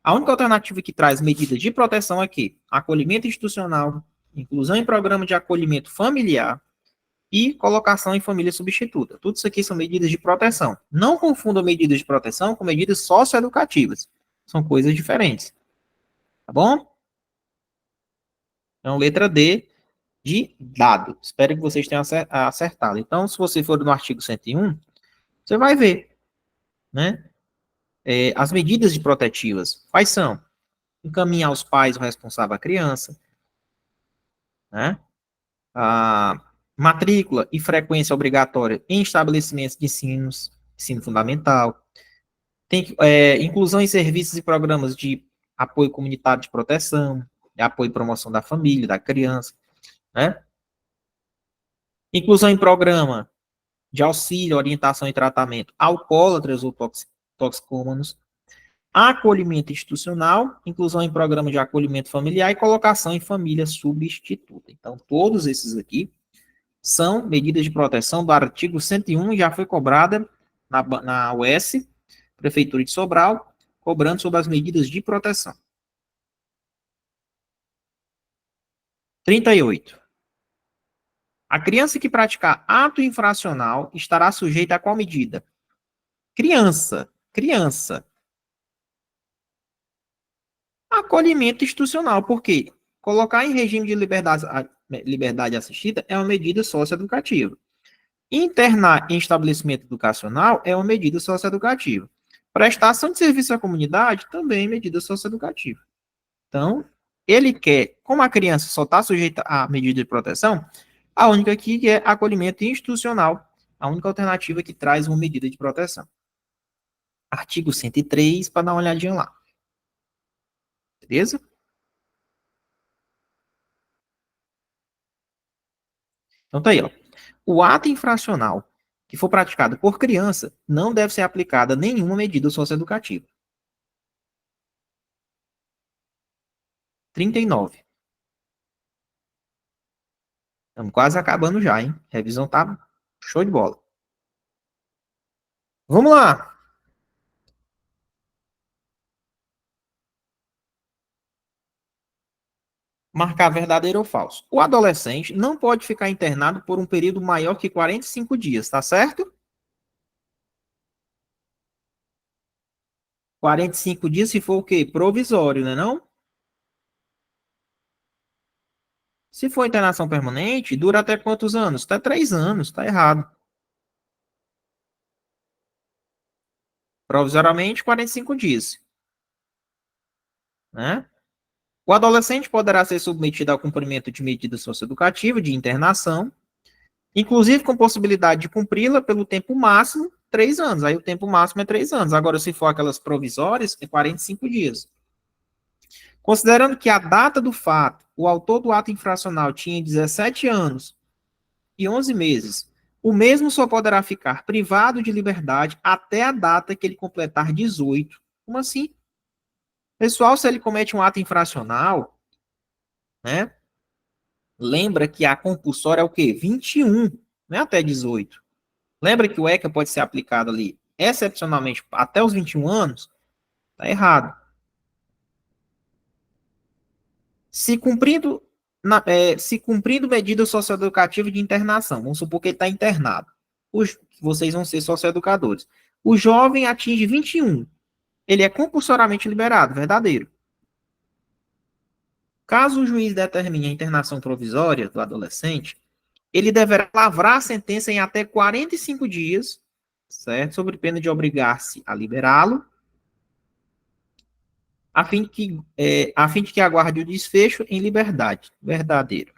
a única alternativa que traz medidas de proteção aqui, acolhimento institucional, inclusão em programa de acolhimento familiar e colocação em família substituta. Tudo isso aqui são medidas de proteção. Não confundam medidas de proteção com medidas socioeducativas. São coisas diferentes. Tá bom? Então, letra D de dado. Espero que vocês tenham acertado. Então, se você for no artigo 101, você vai ver, né? As medidas de protetivas. Quais são? Encaminhar os pais o responsável à criança, né? A matrícula e frequência obrigatória em estabelecimentos de ensino fundamental. Tem inclusão em serviços e programas de apoio comunitário de proteção, de apoio e promoção da família, da criança, né? Inclusão em programa de auxílio, orientação e tratamento a alcoólatras ou toxicômanos, acolhimento institucional, inclusão em programa de acolhimento familiar e colocação em família substituta. Então, todos esses aqui são medidas de proteção do artigo 101, já foi cobrada na UES, Prefeitura de Sobral, cobrando sobre as medidas de proteção. 38. A criança que praticar ato infracional estará sujeita a qual medida? Criança. Acolhimento institucional, por quê? Colocar em regime de liberdade assistida é uma medida socioeducativa. Internar em estabelecimento educacional é uma medida socioeducativa. Prestação de serviço à comunidade também é medida socioeducativa. Então, ele quer, como a criança só está sujeita à medida de proteção, a única aqui é acolhimento institucional, a única alternativa que traz uma medida de proteção. Artigo 103, para dar uma olhadinha lá. Beleza? Então tá aí, ó. O ato infracional que for praticado por criança não deve ser aplicada nenhuma medida socioeducativa. 39. Estamos quase acabando já, hein? Revisão tá Show de bola. Vamos lá. Marcar verdadeiro ou falso. O adolescente não pode ficar internado por um período maior que 45 dias, tá certo? 45 dias se for o quê? Provisório, né não? Se for internação permanente, dura até quantos anos? Até 3 anos, tá errado. Provisoriamente, 45 dias, né? O adolescente poderá ser submetido ao cumprimento de medida socioeducativa de internação, inclusive com possibilidade de cumpri-la pelo tempo máximo, 3 anos. Aí o tempo máximo é 3 anos. Agora, se for aquelas provisórias, é 45 dias. Considerando que a data do fato, o autor do ato infracional tinha 17 anos e 11 meses, o mesmo só poderá ficar privado de liberdade até a data que ele completar 18. Como assim? Pessoal, se ele comete um ato infracional, né? Lembra que a compulsória é o quê? 21, não é até 18. Lembra que o ECA pode ser aplicado ali excepcionalmente até os 21 anos? Tá errado. Se cumprindo medida socioeducativa de internação, vamos supor que ele está internado. Vocês vão ser socioeducadores. O jovem atinge 21. Ele é compulsoriamente liberado, verdadeiro. Caso o juiz determine a internação provisória do adolescente, ele deverá lavrar a sentença em até 45 dias, certo? Sob pena de obrigar-se a liberá-lo, a fim de que aguarde o desfecho em liberdade. Verdadeiro.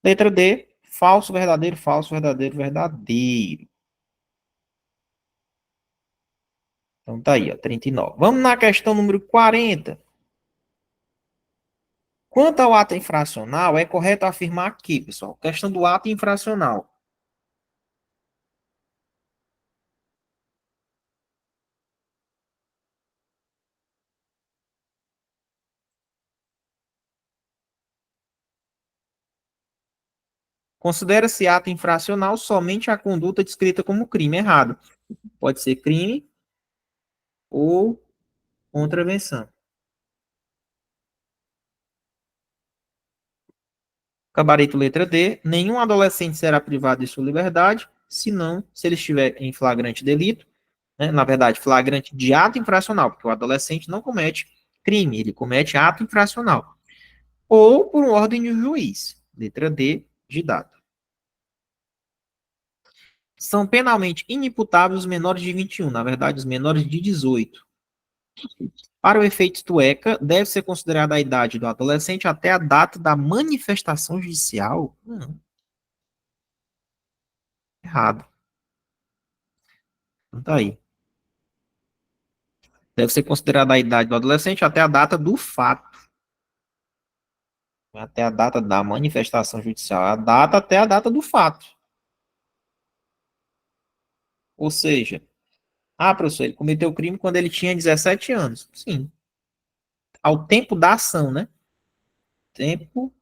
Letra D, falso, verdadeiro, falso, verdadeiro, verdadeiro. Então tá aí, ó, 39. Vamos na questão número 40. Quanto ao ato infracional, é correto afirmar aqui, pessoal, questão do ato infracional. Considera-se ato infracional somente a conduta descrita como crime errado. Pode ser crime ou contravenção. Gabarito letra D. Nenhum adolescente será privado de sua liberdade, senão se ele estiver em flagrante delito, né? Na verdade, flagrante de ato infracional, porque o adolescente não comete crime, ele comete ato infracional. Ou por ordem de juiz. Letra D, de dado. São penalmente inimputáveis os menores de 21, na verdade, os menores de 18. Para o efeito do ECA, deve ser considerada a idade do adolescente até a data da manifestação judicial? Não, errado. Não tá aí. Deve ser considerada a idade do adolescente até a data do fato. Até a data da manifestação judicial. A data até a data do fato. Ou seja, professor, ele cometeu o crime quando ele tinha 17 anos. Sim. Ao tempo da ação, né? Tempo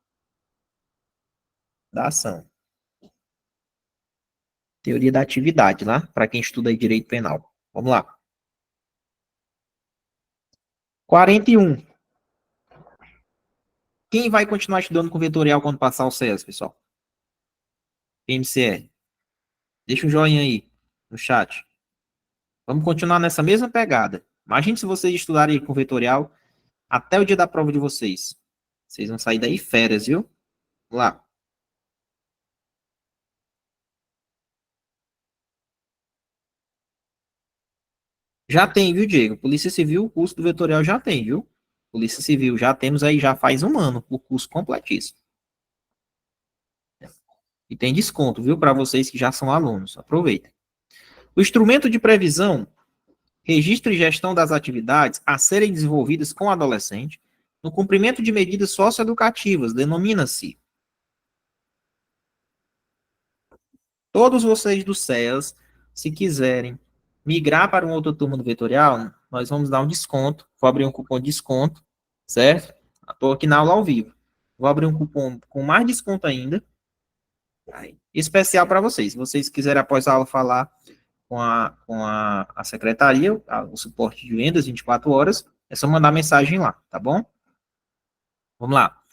da ação. Teoria da atividade, lá, para quem estuda aí direito penal. Vamos lá. 41. Quem vai continuar estudando com vetorial quando passar o CES, pessoal? MCR. Deixa um joinha aí no chat. Vamos continuar nessa mesma pegada. Imagine se vocês estudarem com vetorial até o dia da prova de vocês. Vocês vão sair daí férias, viu? Vamos lá. Já tem, viu, Diego? Polícia Civil, o curso do vetorial já tem, viu? Polícia Civil, já temos aí, já faz um ano, o curso completíssimo. E tem desconto, viu, para vocês que já são alunos. Aproveitem. O instrumento de previsão, registro e gestão das atividades a serem desenvolvidas com o adolescente, no cumprimento de medidas socioeducativas, denomina-se. Todos vocês do CEAS, se quiserem migrar para uma outra turma do vetorial, nós vamos dar um desconto. Vou abrir um cupom de desconto, certo? Estou aqui na aula ao vivo. Vou abrir um cupom com mais desconto ainda. Aí, especial para vocês. Se vocês quiserem, após a aula, falar com a secretaria, o suporte de vendas 24 horas, é só mandar mensagem lá, tá bom? Vamos lá.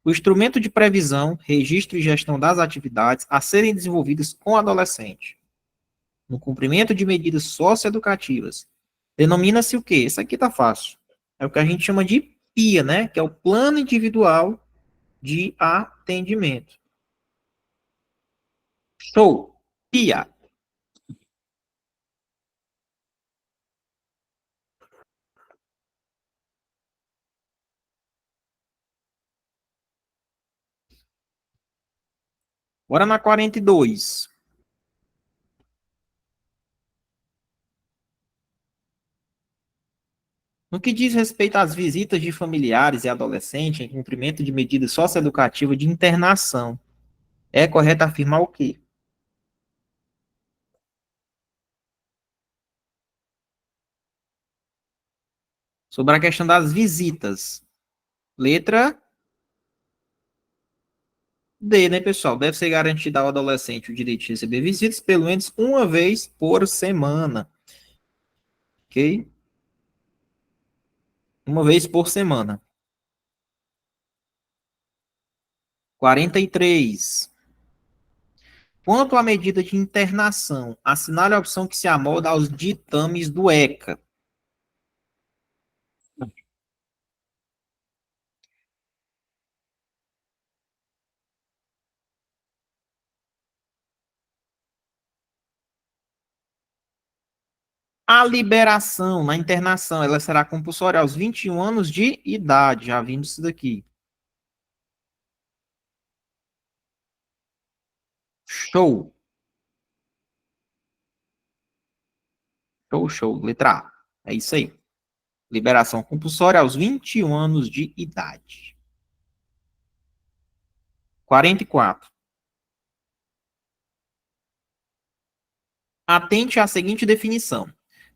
O instrumento de previsão, registro e gestão das atividades a serem desenvolvidas com o adolescente, no cumprimento de medidas socioeducativas, denomina-se o quê? Isso aqui tá fácil. É o que a gente chama de PIA, né? Que é o Plano Individual de Atendimento. Show! PIA. Bora na 42. No que diz respeito às visitas de familiares e adolescentes em cumprimento de medidas socioeducativas de internação, é correto afirmar o quê? Sobre a questão das visitas. Letra D, né, pessoal? Deve ser garantido ao adolescente o direito de receber visitas pelo menos uma vez por semana. Ok? Uma vez por semana. 43. Quanto à medida de internação, assinale a opção que se amolda aos ditames do ECA. A liberação na internação, ela será compulsória aos 21 anos de idade, já vimos isso daqui. Show. Show, show. Letra A. É isso aí. Liberação compulsória aos 21 anos de idade. 44. Atente à seguinte definição.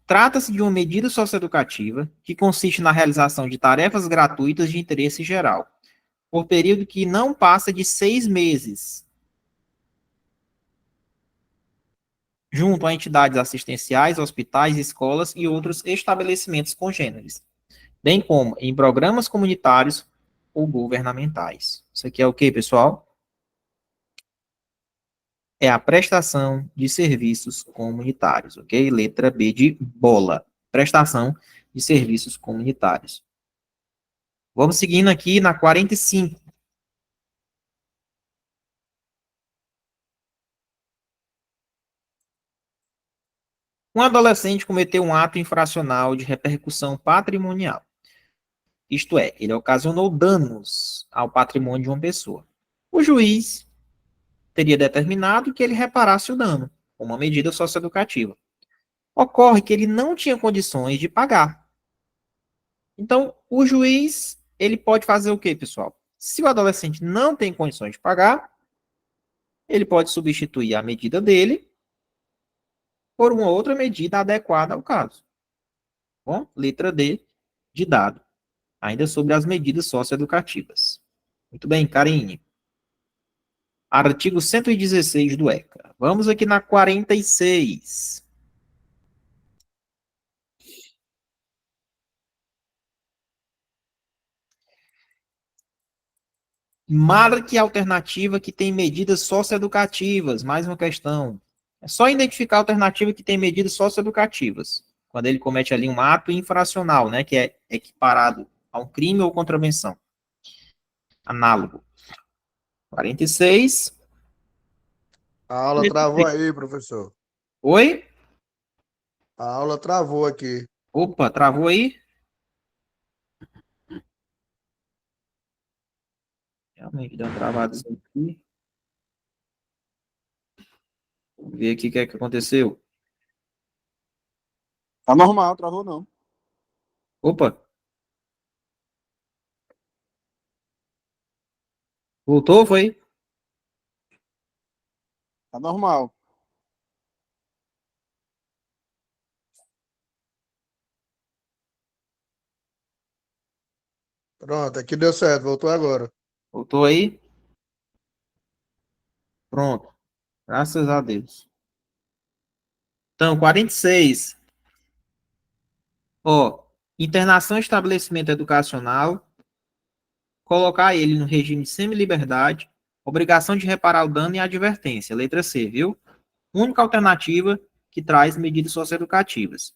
Trata-se de uma medida socioeducativa que consiste na realização de tarefas gratuitas de interesse geral, por período que não passa de 6 meses, junto a entidades assistenciais, hospitais, escolas e outros estabelecimentos congêneres, bem como em programas comunitários ou governamentais. Isso aqui é o que, pessoal? É a prestação de serviços comunitários, ok? Letra B de bola. Prestação de serviços comunitários. Vamos seguindo aqui na 45. Um adolescente cometeu um ato infracional de repercussão patrimonial. Isto é, ele ocasionou danos ao patrimônio de uma pessoa. O juiz teria determinado que ele reparasse o dano, com uma medida socioeducativa. Ocorre que ele não tinha condições de pagar. Então, o juiz, ele pode fazer o quê, pessoal? Se o adolescente não tem condições de pagar, ele pode substituir a medida dele por uma outra medida adequada ao caso. Bom, letra D de dado. Ainda sobre as medidas socioeducativas. Muito bem, Karine. Artigo 116 do ECA. Vamos aqui na 46. Marque a alternativa que tem medidas socioeducativas. Mais uma questão. É só identificar a alternativa que tem medidas socioeducativas. Quando ele comete ali um ato infracional, né, que é equiparado a um crime ou contravenção. Análogo. 46. A aula travou aí, professor. Oi? A aula travou aqui. Opa, travou aí? Realmente deu uma travada aqui. Vamos ver aqui o que é que aconteceu. Tá normal, travou não. Opa. Voltou, foi? Tá normal. Pronto, aqui deu certo, voltou agora. Voltou aí? Pronto. Graças a Deus. Então, 46. Ó, internação em estabelecimento educacional, colocar ele no regime de semi-liberdade, obrigação de reparar o dano e advertência. Letra C, viu? Única alternativa que traz medidas socioeducativas.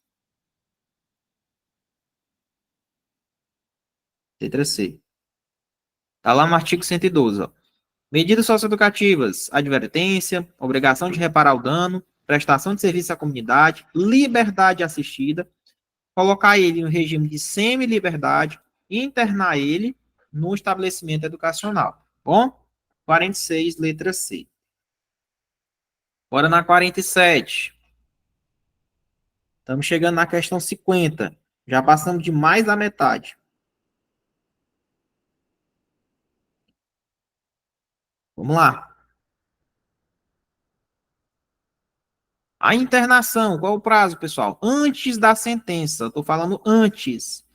Letra C. Está lá no artigo 112, ó. Medidas socioeducativas, advertência, obrigação de reparar o dano, prestação de serviço à comunidade, liberdade assistida, colocar ele no regime de semi-liberdade, internar ele no estabelecimento educacional. Bom? 46, letra C. Bora na 47. Estamos chegando na questão 50. Já passamos de mais da metade. Vamos lá. A internação, qual o prazo, pessoal? Antes da sentença. Estou falando antes.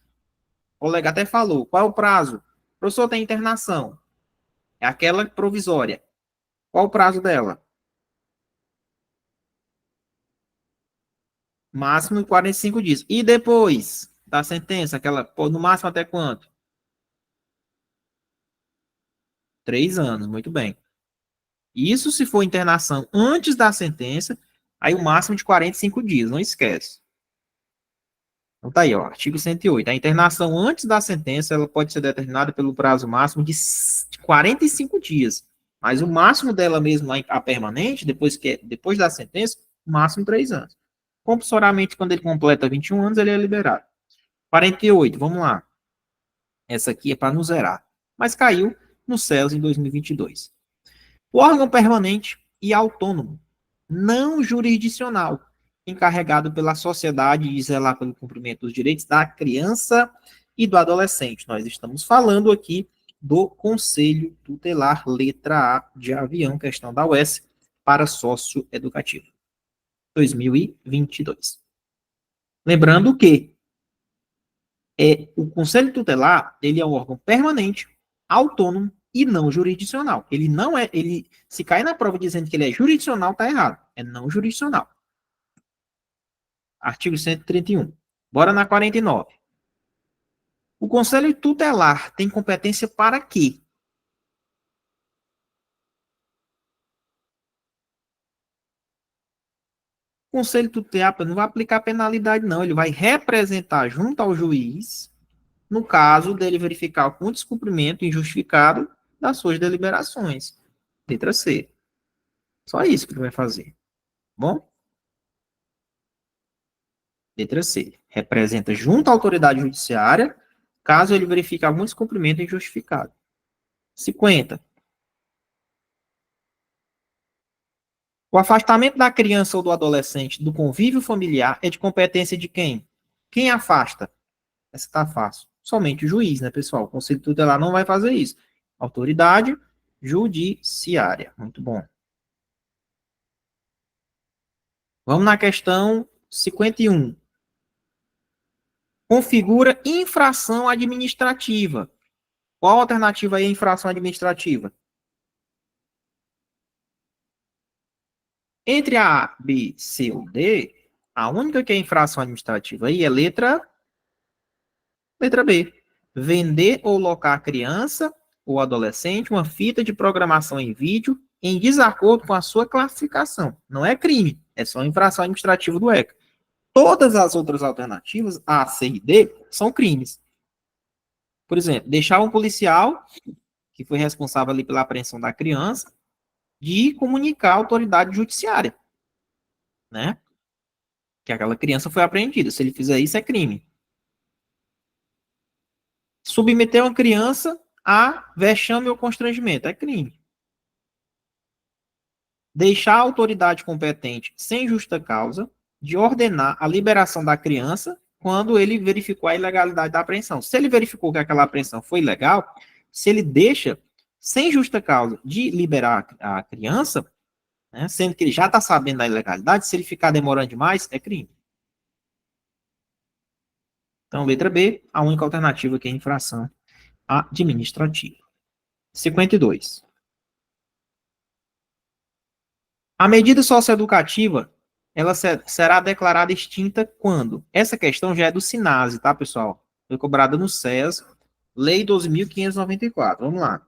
O colega até falou. Qual é o prazo? O professor, tem internação. É aquela provisória. Qual o prazo dela? Máximo de 45 dias. E depois da sentença, aquela, no máximo até quanto? 3 anos, muito bem. Isso se for internação antes da sentença, aí o máximo de 45 dias, não esquece. Então tá aí, ó, artigo 108. A internação antes da sentença, ela pode ser determinada pelo prazo máximo de 45 dias. Mas o máximo dela mesmo, a permanente, depois da sentença, máximo 3 anos. Compulsoriamente, quando ele completa 21 anos, ele é liberado. 48, vamos lá. Essa aqui é para não zerar. Mas caiu no CELS em 2022. O órgão permanente e autônomo, não jurisdicional, encarregado pela sociedade de zelar pelo cumprimento dos direitos da criança e do adolescente. Nós estamos falando aqui do Conselho Tutelar, letra A de avião, questão da UES, para socioeducativo. 2022. Lembrando que o Conselho Tutelar, ele é um órgão permanente, autônomo e não jurisdicional. Ele não é, se cair na prova dizendo que ele é jurisdicional, tá errado. É não jurisdicional. Artigo 131. Bora na 49. O Conselho Tutelar tem competência para quê? O Conselho Tutelar não vai aplicar penalidade, não. Ele vai representar junto ao juiz, no caso dele verificar o descumprimento injustificado das suas deliberações. Letra C. Só isso que ele vai fazer. Bom? Letra C. Representa junto à autoridade judiciária, caso ele verifique algum descumprimento injustificado. 50. O afastamento da criança ou do adolescente do convívio familiar é de competência de quem? Quem afasta? Essa está fácil. Somente o juiz, né, pessoal? O Conselho Tutelar não vai fazer isso. Autoridade judiciária. Muito bom. Vamos na questão 51. Configura infração administrativa. Qual a alternativa aí à infração administrativa? Entre a, B, C ou D, a única que é infração administrativa aí é letra B. Vender ou locar a criança ou adolescente uma fita de programação em vídeo em desacordo com a sua classificação. Não é crime, é só infração administrativa do ECA. Todas as outras alternativas, A, C e D, são crimes. Por exemplo, deixar um policial, que foi responsável ali pela apreensão da criança, de comunicar à autoridade judiciária, né? Que aquela criança foi apreendida. Se ele fizer isso, é crime. Submeter uma criança a vexame ou constrangimento, é crime. Deixar a autoridade competente sem justa causa de ordenar a liberação da criança quando ele verificou a ilegalidade da apreensão. Se ele verificou que aquela apreensão foi ilegal, se ele deixa sem justa causa de liberar a criança, né, sendo que ele já está sabendo da ilegalidade, se ele ficar demorando demais, é crime. Então, letra B, a única alternativa que é infração administrativa. 52. A medida socioeducativa, ela será declarada extinta quando? Essa questão já é do SINASE, tá, pessoal? Foi cobrada no SES, Lei 12.594. Vamos lá.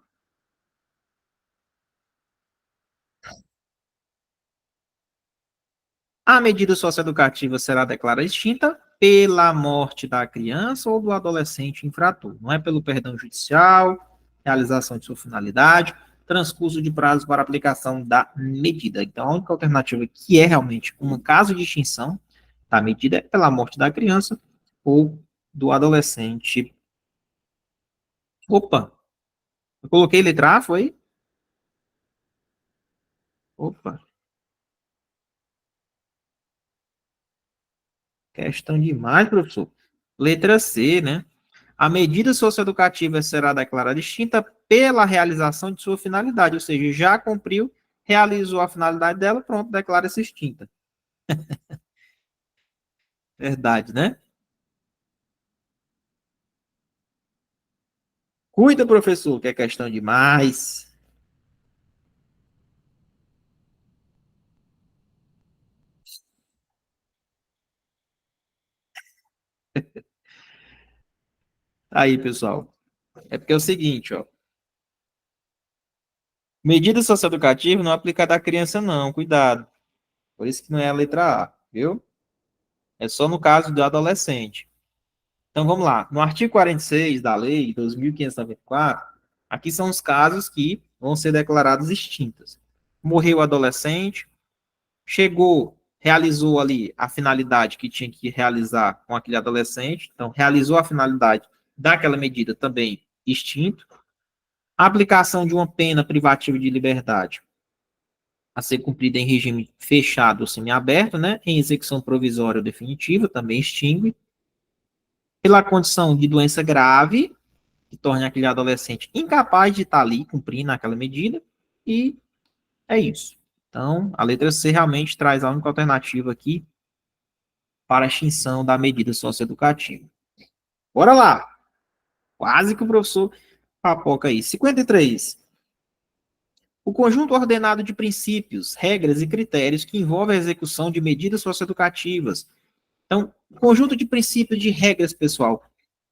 A medida socioeducativa será declarada extinta pela morte da criança ou do adolescente infrator. Não é pelo perdão judicial, realização de sua finalidade, transcurso de prazo para aplicação da medida. Então, a única alternativa que é realmente um caso de extinção da medida é pela morte da criança ou do adolescente. Opa, eu coloquei letra A, foi? Opa, questão demais, professor. Letra C, né? A medida socioeducativa será declarada extinta pela realização de sua finalidade, ou seja, já cumpriu, realizou a finalidade dela, pronto, declara-se extinta. Verdade, né? Cuida, professor, que é questão demais. Aí, pessoal. É porque é o seguinte, ó. Medida socioeducativa não é aplicada à criança, não. Cuidado. Por isso que não é a letra A, viu? É só no caso do adolescente. Então, vamos lá. No artigo 46 da Lei 2.594, aqui são os casos que vão ser declarados extintos. Morreu o adolescente, chegou, realizou ali a finalidade que tinha que realizar com aquele adolescente, então, realizou a finalidade daquela medida também extinto. A aplicação de uma pena privativa de liberdade a ser cumprida em regime fechado ou semiaberto, né? Em execução provisória ou definitiva, também extingue. Pela condição de doença grave, que torne aquele adolescente incapaz de estar ali cumprindo aquela medida, e é isso. Então, a letra C realmente traz a única alternativa aqui para a extinção da medida socioeducativa. Bora lá! Quase que o professor papoca aí. 53. O conjunto ordenado de princípios, regras e critérios que envolve a execução de medidas socioeducativas. Então, conjunto de princípios de regras, pessoal,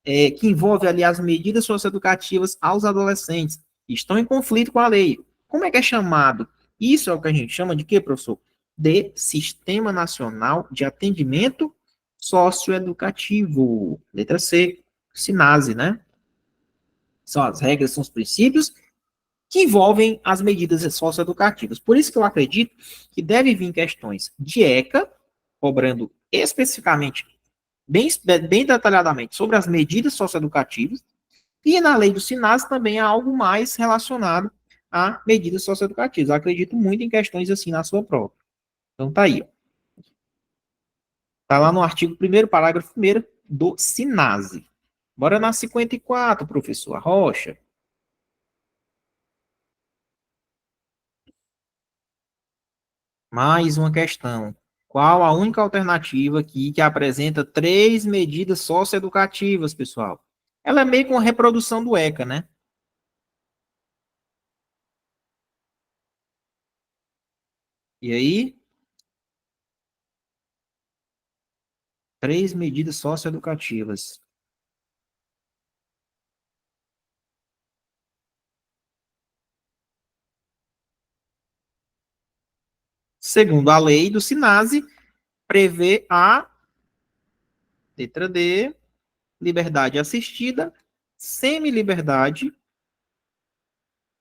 que envolve ali as medidas socioeducativas aos adolescentes, estão em conflito com a lei. Como é que é chamado? Isso é o que a gente chama de quê, professor? De Sistema Nacional de Atendimento Socioeducativo. Letra C, SINASE, né? São as regras, são os princípios que envolvem as medidas socioeducativas. Por isso que eu acredito que deve vir questões de ECA, cobrando especificamente, bem detalhadamente, sobre as medidas socioeducativas, e na lei do SINAS também há algo mais relacionado a medidas socioeducativas. Eu acredito muito em questões assim na sua prova. Então tá aí. Tá lá no artigo 1º, parágrafo 1º do SINASE. Bora na 54, professor Rocha. Mais uma questão. Qual a única alternativa aqui que apresenta 3 medidas socioeducativas, pessoal? Ela é meio que uma reprodução do ECA, né? E aí, 3 medidas socioeducativas. Segundo a lei do SINASE, prevê a letra D, liberdade assistida, semi-liberdade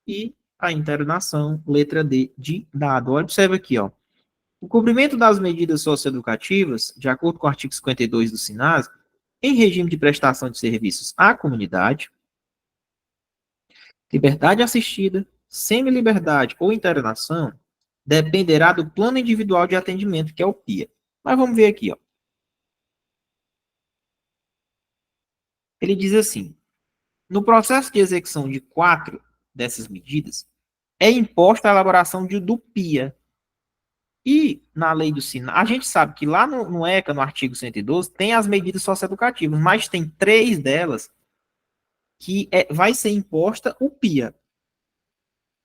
e a internação, letra D, de dado. Observe aqui, ó. O cumprimento das medidas socioeducativas, de acordo com o artigo 52 do SINASE, em regime de prestação de serviços à comunidade, liberdade assistida, semi-liberdade ou internação, dependerá do plano individual de atendimento, que é o PIA. Mas vamos ver aqui, ó. Ele diz assim: no processo de execução de 4 dessas medidas, é imposta a elaboração do PIA. E na lei do SINASE, a gente sabe que lá no ECA, no artigo 112, tem as medidas socioeducativas, mas tem 3 delas que vai ser imposta o PIA.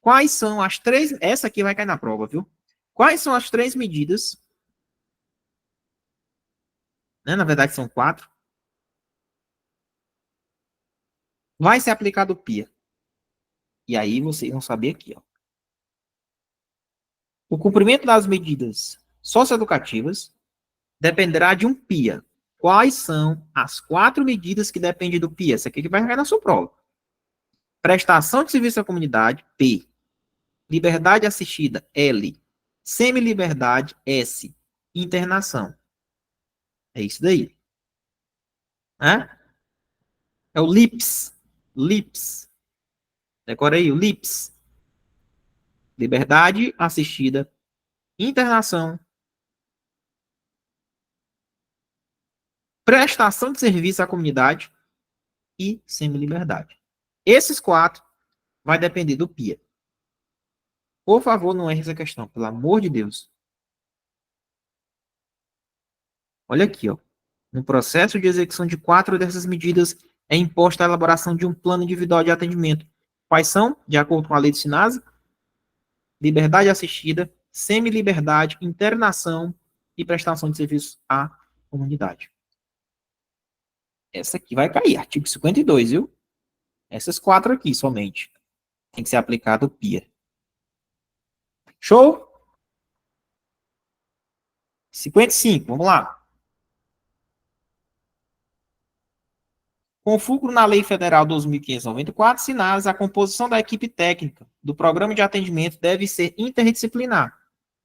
Quais são as 3? Essa aqui vai cair na prova, viu? Quais são as 3 medidas? Né? Na verdade, são 4. Vai ser aplicado o PIA. E aí vocês vão saber aqui, ó. O cumprimento das medidas socioeducativas dependerá de um PIA. Quais são as 4 medidas que dependem do PIA? Essa aqui que vai cair na sua prova. Prestação de serviço à comunidade, P. Liberdade assistida, L. Semi-liberdade, S. Internação. É isso daí. É o LIPS. LIPS. Decora aí, o LIPS. Liberdade assistida, internação, prestação de serviço à comunidade e semi-liberdade. Esses 4 vai depender do PIA. Por favor, não erre essa questão, pelo amor de Deus. Olha aqui, ó. No processo de execução de 4 dessas medidas, é imposta a elaboração de um plano individual de atendimento. Quais são? De acordo com a lei do SINASE, liberdade assistida, semi-liberdade, internação e prestação de serviço à comunidade. Essa aqui vai cair, artigo 52, viu? Essas 4 aqui somente. Tem que ser aplicado o PIA. Show? 55, vamos lá. Com fulcro na Lei Federal 2.594, SINASE, a composição da equipe técnica do programa de atendimento deve ser interdisciplinar,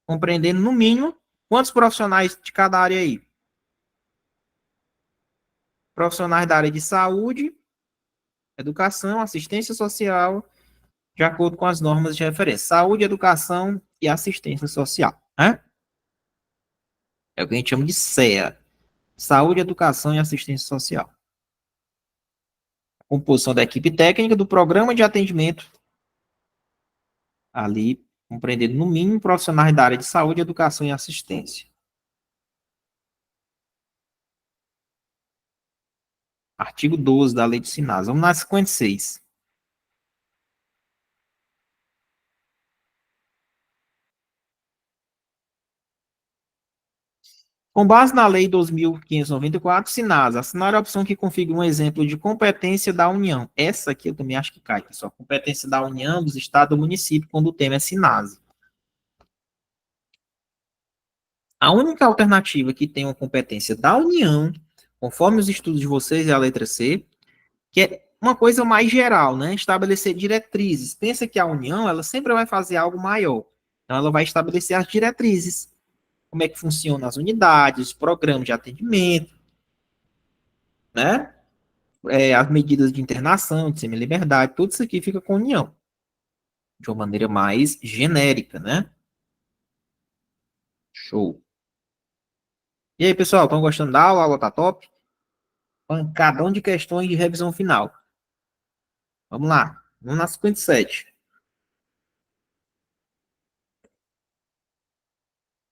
compreendendo, no mínimo, quantos profissionais de cada área aí? Profissionais da área de saúde, educação, assistência social, de acordo com as normas de referência. Saúde, educação e assistência social. Né? É o que a gente chama de SEA. Saúde, educação e assistência social. A composição da equipe técnica do programa de atendimento, ali, compreendendo no mínimo profissionais da área de saúde, educação e assistência. Artigo 12 da Lei do SINASE. Vamos na 56. Com base na Lei 2.594, SINASE, assinar a opção que configura um exemplo de competência da União. Essa aqui eu também acho que cai, pessoal. Competência da União, dos Estados, do município, quando o tema é SINASE. A única alternativa que tem uma competência da União, conforme os estudos de vocês, é a letra C, que é uma coisa mais geral, né? Estabelecer diretrizes. Pensa que a União, ela sempre vai fazer algo maior. Então, ela vai estabelecer as diretrizes. Como é que funcionam as unidades, os programas de atendimento, né? As medidas de internação, de semi-liberdade, tudo isso aqui fica com a União. De uma maneira mais genérica, né? Show. E aí, pessoal, estão gostando da aula? A aula tá top? Pancadão de questões de revisão final. Vamos lá. Vamos na 57.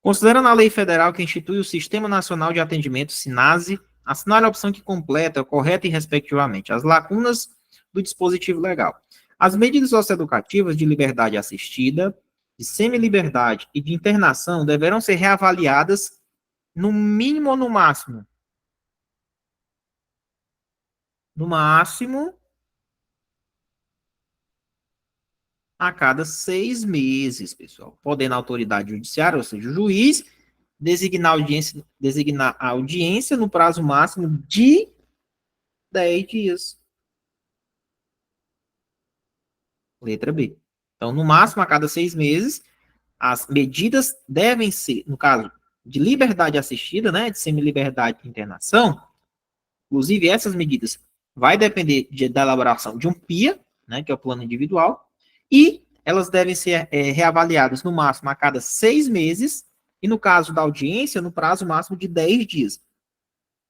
Considerando a lei federal que institui o Sistema Nacional de Atendimento, SINASE, assinale a opção que completa, correta e respectivamente, as lacunas do dispositivo legal. As medidas socioeducativas de liberdade assistida, de semi-liberdade e de internação deverão ser reavaliadas no mínimo ou no máximo? No máximo, a cada 6 meses, pessoal. Podendo a autoridade judiciária, ou seja, o juiz, designar a audiência no prazo máximo de 10 dias. Letra B. Então, no máximo, a cada 6 meses, as medidas devem ser, no caso de liberdade assistida, né, de semi-liberdade de internação, inclusive essas medidas vai depender da elaboração de um PIA, né, que é o plano individual, e elas devem ser reavaliadas no máximo a cada 6 meses, e no caso da audiência, no prazo máximo de 10 dias.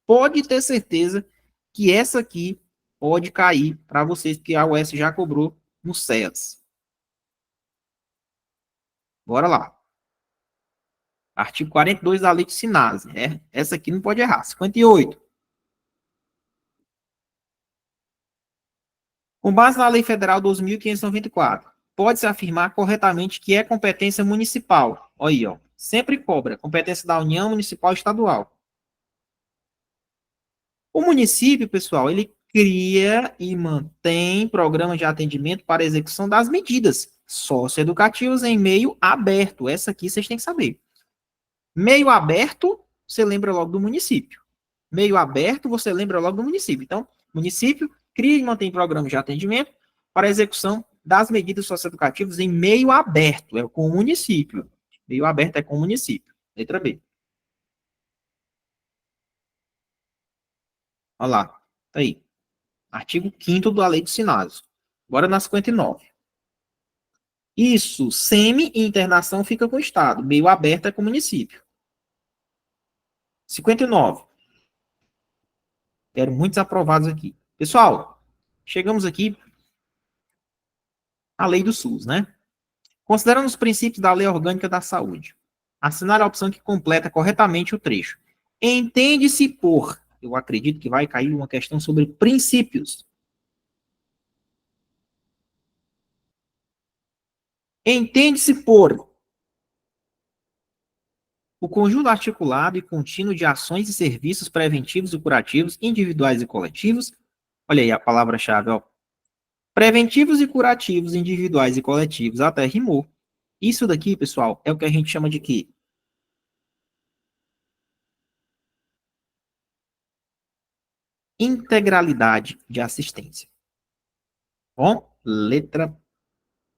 Pode ter certeza que essa aqui pode cair para vocês, porque a UES já cobrou no CEAS. Bora lá. Artigo 42 da Lei de SINASE. Essa aqui não pode errar. 58. Com base na Lei Federal 2.594, pode-se afirmar corretamente que é competência municipal Olha aí, ó. Sempre cobra. Competência da União, municipal e estadual. O município, pessoal, ele cria e mantém programas de atendimento para execução das medidas socioeducativas em meio aberto. Essa aqui vocês têm que saber. Meio aberto, você lembra logo do município. Meio aberto, você lembra logo do município. Então, município cria e mantém programas de atendimento para execução das medidas socioeducativas em meio aberto. É com o município. Meio aberto é com o município. Letra B. Olha lá. Tá aí. Artigo 5º da Lei dos Sinados. Bora na 59. Isso, semi e internação fica com o Estado. Meio aberto é com o município. 59. Quero muitos aprovados aqui. Pessoal, chegamos aqui à lei do SUS, né? Considerando os princípios da Lei Orgânica da Saúde, assinale a opção que completa corretamente o trecho. Entende-se por, eu acredito que vai cair uma questão sobre princípios. Entende-se por o conjunto articulado e contínuo de ações e serviços preventivos e curativos, individuais e coletivos. Olha aí a palavra-chave, ó. Preventivos e curativos, individuais e coletivos, até rimou. Isso daqui, pessoal, é o que a gente chama de quê? Integralidade de assistência. Bom, letra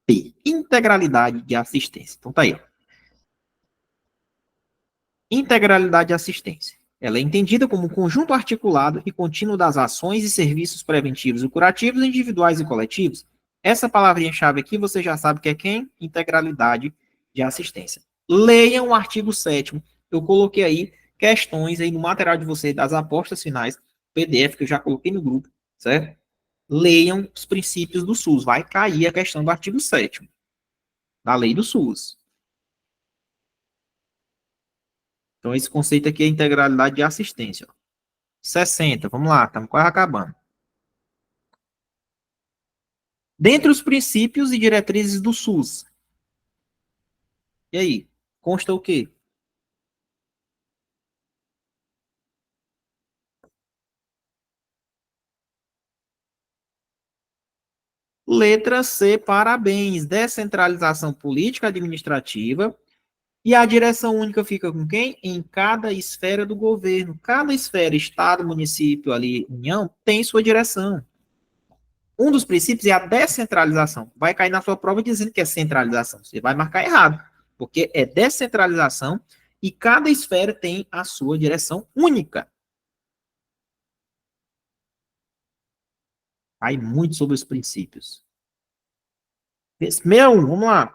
P. Integralidade de assistência. Então tá aí, ó. Integralidade de assistência. Ela é entendida como um conjunto articulado e contínuo das ações e serviços preventivos e curativos, individuais e coletivos. Essa palavrinha-chave aqui, você já sabe que é quem? Integralidade de assistência. Leiam o artigo 7º. Eu coloquei aí questões aí no material de vocês das apostas finais, PDF que eu já coloquei no grupo, certo? Leiam os princípios do SUS. Vai cair a questão do artigo 7º da lei do SUS. Então, esse conceito aqui é integralidade de assistência. 60, vamos lá, estamos quase acabando. Dentre os princípios e diretrizes do SUS. E aí? Consta o quê? Letra C, parabéns. Descentralização política administrativa. E a direção única fica com quem? Em cada esfera do governo. Cada esfera, estado, município, ali, união, tem sua direção. Um dos princípios é a descentralização. Vai cair na sua prova dizendo que é centralização. Você vai marcar errado, porque é descentralização e cada esfera tem a sua direção única. Cai muito sobre os princípios. 61, vamos lá.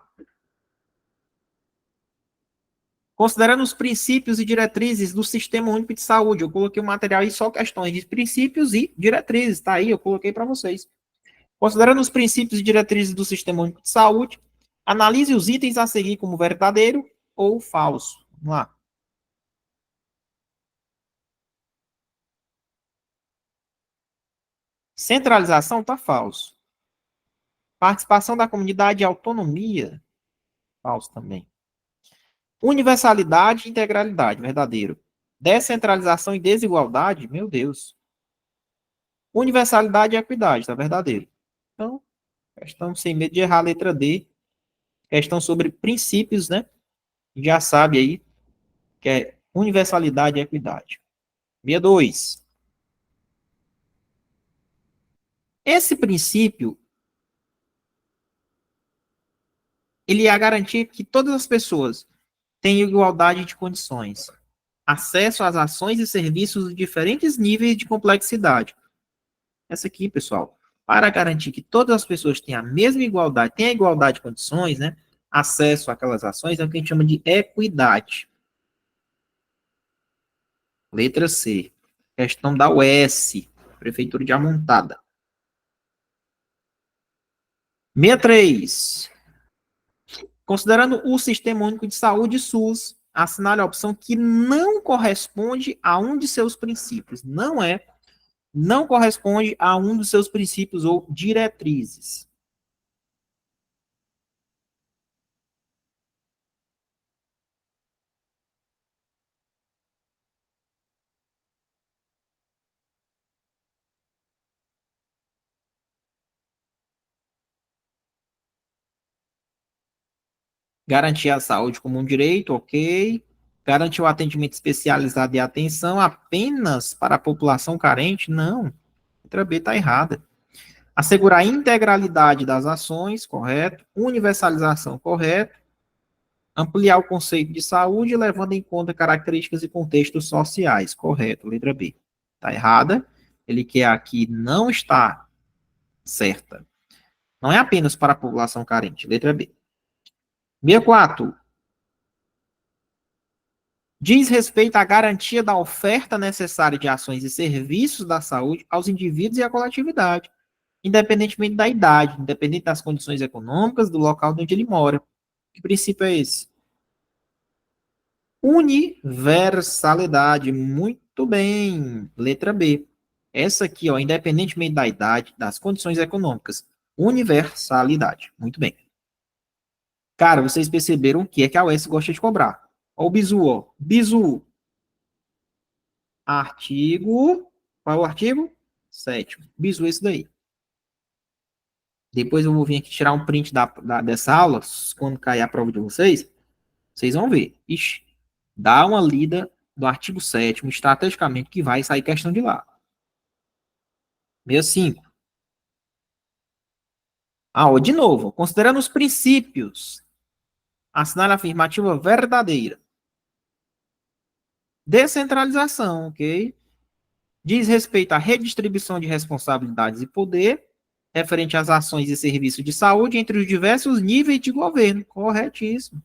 Considerando os princípios e diretrizes do Sistema Único de Saúde, eu coloquei o material aí só questões de princípios e diretrizes, tá aí, eu coloquei para vocês. Considerando os princípios e diretrizes do Sistema Único de Saúde, analise os itens a seguir como verdadeiro ou falso. Vamos lá. Centralização está falso. Participação da comunidade e autonomia, falso também. Universalidade e integralidade, verdadeiro. Descentralização e desigualdade, meu Deus. Universalidade e equidade, tá verdadeiro. Então, questão sem medo de errar a letra D. Questão sobre princípios, né? Já sabe aí que é universalidade e equidade. 62. Esse princípio, ele é a garantia que todas as pessoas têm igualdade de condições, acesso às ações e serviços de diferentes níveis de complexidade. Essa aqui, pessoal, para garantir que todas as pessoas tenham a mesma igualdade, tenham a igualdade de condições, né? Acesso àquelas ações, é o que a gente chama de equidade. Letra C. Questão da UES, Prefeitura de Amontada. 63. Considerando o Sistema Único de Saúde, SUS, assinale a opção que não corresponde a um de seus princípios. Não corresponde a um dos seus princípios ou diretrizes. Garantir a saúde como um direito, ok. Garantir o atendimento especializado e atenção apenas para a população carente? Não. Letra B está errada. Assegurar a integralidade das ações, correto. Universalização, correto. Ampliar o conceito de saúde, levando em conta características e contextos sociais, correto. Letra B. Está errada. Ele quer aqui não está certa. Não é apenas para a população carente. Letra B. 64. Diz respeito à garantia da oferta necessária de ações e serviços da saúde aos indivíduos e à coletividade, independentemente da idade, independente das condições econômicas, do local onde ele mora. Que princípio é esse? Universalidade. Muito bem. Letra B. Essa aqui, ó, independentemente da idade, das condições econômicas. Universalidade. Muito bem. Cara, vocês perceberam o que é que a UES gosta de cobrar. Ó o bizu, ó. Bizu. Artigo. Qual é o artigo? 7º. Bizu esse daí. Depois eu vou vir aqui tirar um print dessa aula, quando cair a prova de vocês. Vocês vão ver. Ixi, dá uma lida do artigo 7º, estrategicamente, que vai sair questão de lá. 65. Ah, ó, de novo. Considerando os princípios. Assinale a afirmativa verdadeira. Descentralização, ok? Diz respeito à redistribuição de responsabilidades e poder referente às ações e serviços de saúde entre os diversos níveis de governo. Corretíssimo.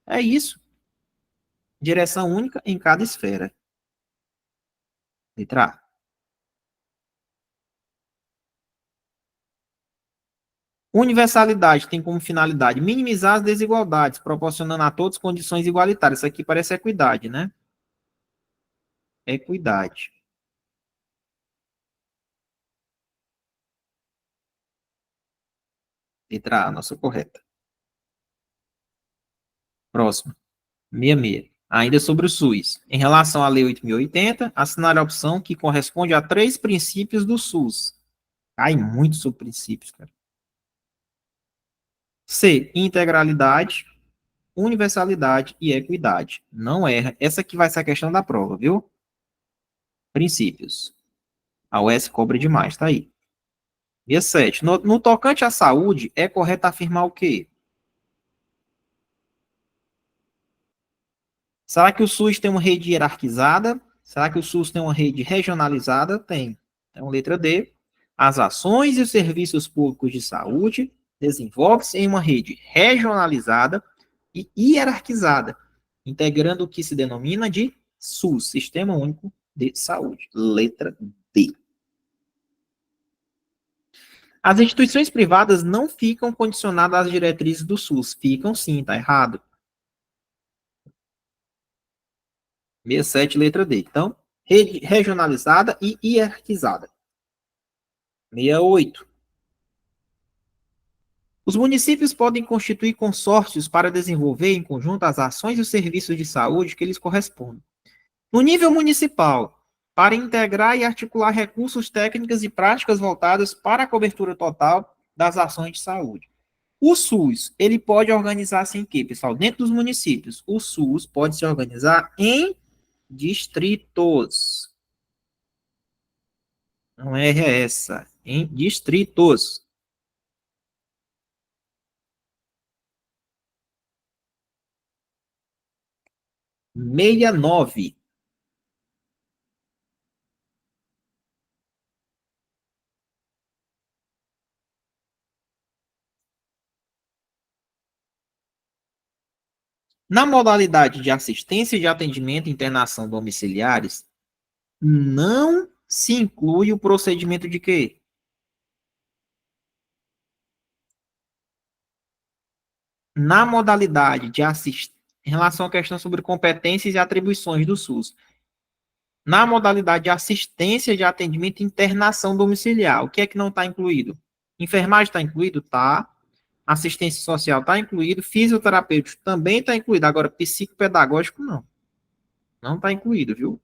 É isso. Direção única em cada esfera. Letra A. Universalidade tem como finalidade minimizar as desigualdades, proporcionando a todos condições igualitárias. Isso aqui parece equidade, né? Equidade. Letra A, nossa correta. Próximo. 66. Ainda sobre o SUS. Em relação à Lei 8.080, assinar a opção que corresponde a 3 princípios do SUS. Cai muito sobre princípios, cara. C. Integralidade, universalidade e equidade. Não erra. Essa aqui vai ser a questão da prova, viu? Princípios. A UES cobra demais, tá aí. 67. No tocante à saúde, é correto afirmar o quê? Será que o SUS tem uma rede hierarquizada? Será que o SUS tem uma rede regionalizada? Tem. Então, letra D. As ações e os serviços públicos de saúde desenvolvem-se em uma rede regionalizada e hierarquizada, integrando o que se denomina de SUS, Sistema Único de Saúde. Letra D. As instituições privadas não ficam condicionadas às diretrizes do SUS. Ficam sim, tá errado. 67, letra D. Então, rede regionalizada e hierarquizada. 68. Os municípios podem constituir consórcios para desenvolver em conjunto as ações e os serviços de saúde que lhes correspondem. No nível municipal, para integrar e articular recursos técnicos e práticas voltadas para a cobertura total das ações de saúde. O SUS, ele pode organizar-se em quê, pessoal? Dentro dos municípios, o SUS pode se organizar em distritos. Não é essa, em distritos. 69. Na modalidade de assistência de atendimento e internação domiciliares, não se inclui o procedimento de quê? Na modalidade de assistência, em relação à questão sobre competências e atribuições do SUS, na modalidade de assistência de atendimento e internação domiciliar, o que é que não está incluído? Enfermagem está incluído? Tá. Assistência social está incluído. Fisioterapêutico também está incluído. Agora, psicopedagógico, não. Não está incluído, viu?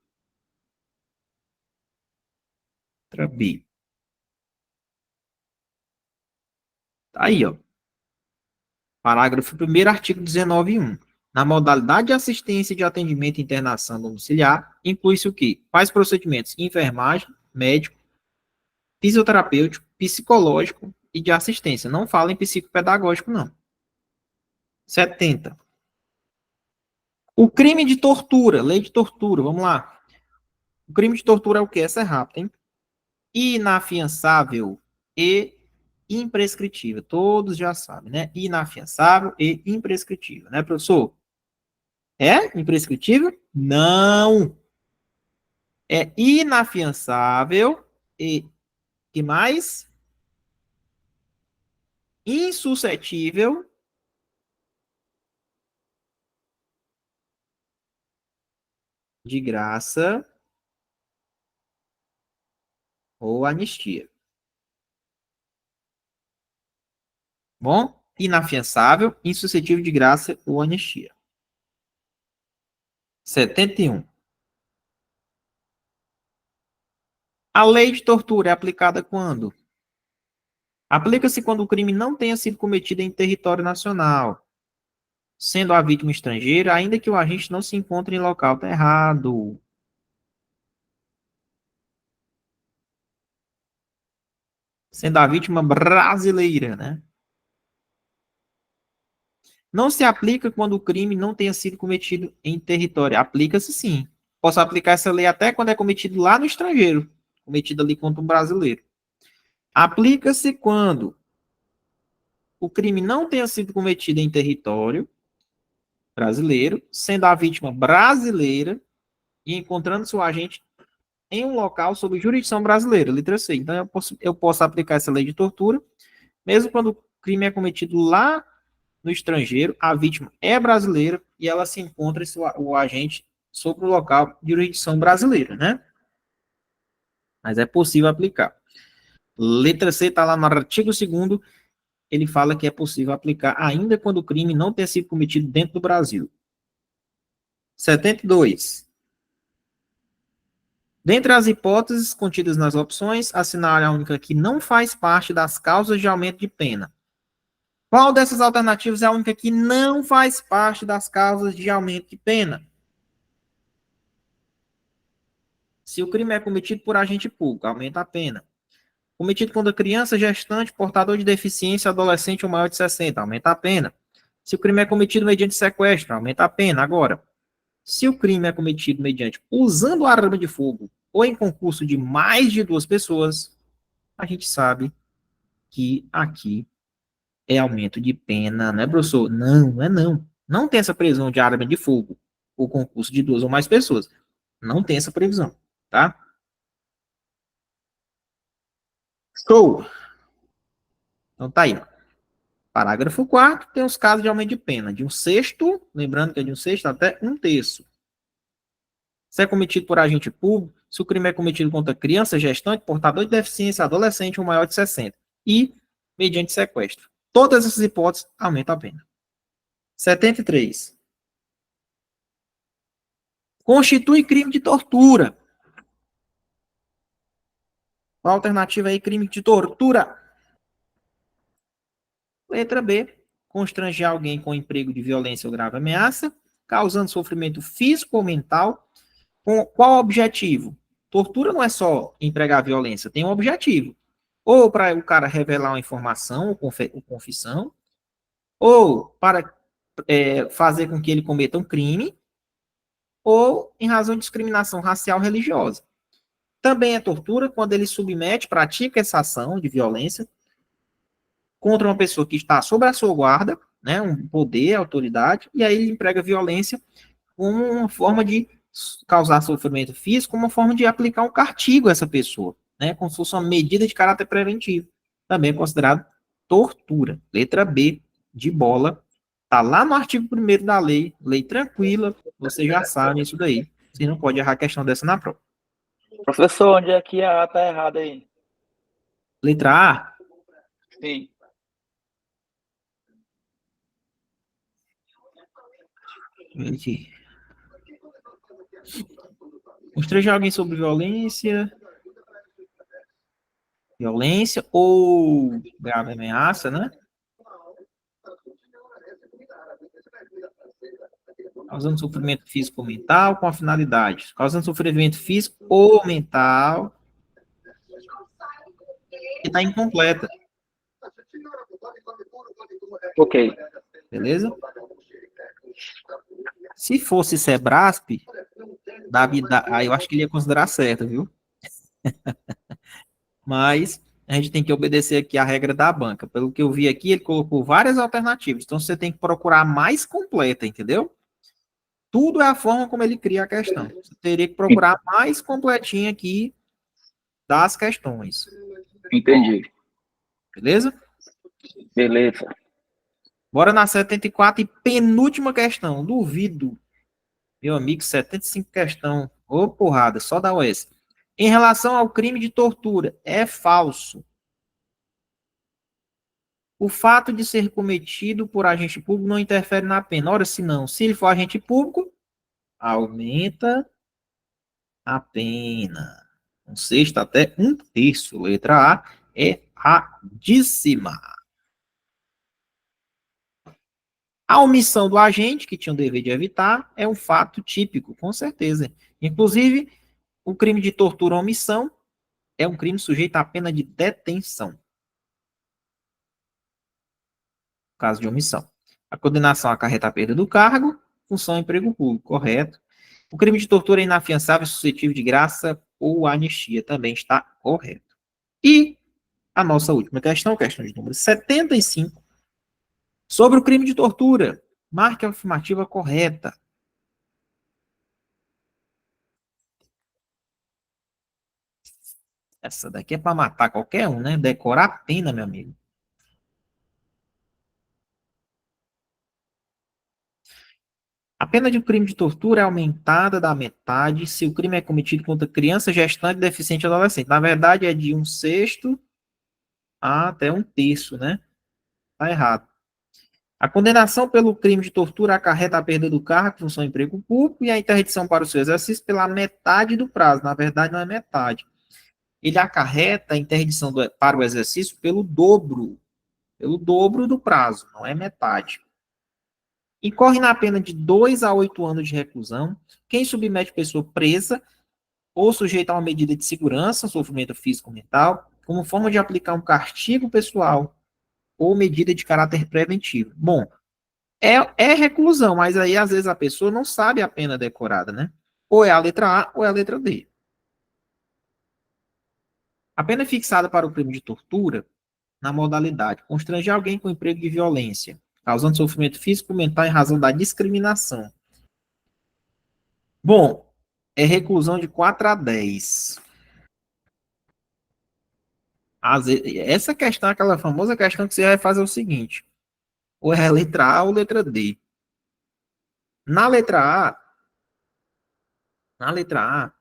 Letra B. Tá aí, ó. Parágrafo 1º, artigo 19.1. Na modalidade de assistência de atendimento e internação domiciliar, inclui-se o quê? Quais procedimentos? Enfermagem, médico, fisioterapêutico, psicológico e de assistência. Não fala em psicopedagógico, não. 70. O crime de tortura, lei de tortura, vamos lá. O crime de tortura é o quê? Essa é rápida, hein? Inafiançável e imprescritível. Todos já sabem, né? Inafiançável e imprescritível, né, professor? É imprescritível? Não. É inafiançável e que mais? Insuscetível de graça ou anistia. Bom? Inafiançável, insuscetível de graça ou anistia. 71. A lei de tortura é aplicada quando? Aplica-se quando o crime não tenha sido cometido em território nacional, sendo a vítima estrangeira, ainda que o agente não se encontre em local. Tá errado. Sendo a vítima brasileira, né? Não se aplica quando o crime não tenha sido cometido em território. Aplica-se sim. Posso aplicar essa lei até quando é cometido lá no estrangeiro, cometido ali contra um brasileiro. Aplica-se quando o crime não tenha sido cometido em território brasileiro, sendo a vítima brasileira e encontrando-se o agente em um local sob jurisdição brasileira, letra C. Então, eu posso aplicar essa lei de tortura, mesmo quando o crime é cometido lá no estrangeiro, a vítima é brasileira e ela se encontra o agente sobre o local de jurisdição brasileira, né? Mas é possível aplicar. Letra C está lá no artigo 2º, ele fala que é possível aplicar ainda quando o crime não tenha sido cometido dentro do Brasil. 72. Dentre as hipóteses contidas nas opções, assinale a única que não faz parte das causas de aumento de pena. Qual dessas alternativas é a única que não faz parte das causas de aumento de pena? Se o crime é cometido por agente público, aumenta a pena. Cometido contra criança, gestante, portador de deficiência, adolescente ou maior de 60, aumenta a pena. Se o crime é cometido mediante sequestro, aumenta a pena. Agora, se o crime é cometido mediante usando arma de fogo ou em concurso de mais de 2 pessoas, a gente sabe que aqui é aumento de pena, né, professor? Não, não é não. Não tem essa previsão de arma de fogo ou concurso de 2 ou mais pessoas. Não tem essa previsão, tá? Show! Então tá aí. Parágrafo 4º, tem os casos de aumento de pena. De 1/6, lembrando que é de 1/6 até 1/3. Se é cometido por agente público, se o crime é cometido contra criança, gestante, portador de deficiência, adolescente ou maior de 60. E mediante sequestro. Todas essas hipóteses aumentam a pena. 73. Constitui crime de tortura. Qual a alternativa aí? Crime de tortura. Letra B. Constranger alguém com emprego de violência ou grave ameaça, causando sofrimento físico ou mental. Com qual objetivo? Tortura não é só empregar violência, tem um objetivo. Ou para o cara revelar uma informação ou confissão, ou para fazer com que ele cometa um crime, ou em razão de discriminação racial religiosa. Também é tortura quando ele submete, pratica essa ação de violência contra uma pessoa que está sob a sua guarda, né, um poder, autoridade, e aí ele emprega violência como uma forma de causar sofrimento físico, como uma forma de aplicar um castigo a essa pessoa, né, como se fosse uma medida de caráter preventivo. Também é considerado tortura. Letra B, de bola. Está lá no artigo 1º da lei tranquila, você já sabe isso daí. Você não pode errar a questão dessa na prova. Professor, onde é que a A tá errada aí? Letra A, Sim. aqui. Constranger alguém sobre violência ou grave ameaça, né? causando sofrimento físico ou mental com a finalidade, causando sofrimento físico ou mental, que está incompleta, Ok. beleza? Se fosse Sebrasp, aí eu acho que ele ia considerar certo, viu? Mas a gente tem que obedecer aqui a regra da banca. Pelo que eu vi aqui, ele colocou várias alternativas. Então você tem que procurar a mais completa, entendeu? Tudo é a forma como ele cria a questão. Você teria que procurar a mais completinha aqui das questões. Entendi. Beleza? Beleza. Bora na 74 e penúltima questão. Duvido. Meu amigo, 75 questão. Ô, porrada, só dá OS. Em relação ao crime de tortura, é falso. O fato de ser cometido por agente público não interfere na pena. Ora, se não, se ele for agente público, aumenta a pena. Um sexto até um terço. Letra A, erradíssima. A omissão do agente, que tinha o dever de evitar, é um fato típico, com certeza. Inclusive, o crime de tortura ou omissão é um crime sujeito à pena de detenção. Caso de omissão. A condenação acarreta a perda do cargo, função emprego público, correto. O crime de tortura é inafiançável, suscetível de graça ou anistia, também está correto. E a nossa última questão, questão de número 75, sobre o crime de tortura. Marque a afirmativa correta. Essa daqui é para matar qualquer um, né? Decorar a pena, meu amigo. A pena de um crime de tortura é aumentada da metade se o crime é cometido contra criança, gestante, deficiente ou adolescente. Na verdade, é de um sexto até um terço, né? Tá errado. A condenação pelo crime de tortura acarreta a perda do cargo, função e emprego público e a interdição para o seu exercício pela metade do prazo. Na verdade, não é metade. Ele acarreta a interdição para o exercício pelo dobro do prazo, não é metade. Incorre na pena de 2 a 8 anos de reclusão quem submete pessoa presa ou sujeita a uma medida de segurança, sofrimento físico ou mental, como forma de aplicar um castigo pessoal ou medida de caráter preventivo. Bom, é reclusão, mas aí às vezes a pessoa não sabe a pena decorada, né? Ou é a letra A ou é a letra D. A pena é fixada para o crime de tortura na modalidade constranger alguém com emprego de violência, causando sofrimento físico ou mental em razão da discriminação. Bom, é reclusão de 4 a 10. Essa questão, aquela famosa questão que você vai fazer o seguinte, ou é a letra A ou letra D. Na letra A,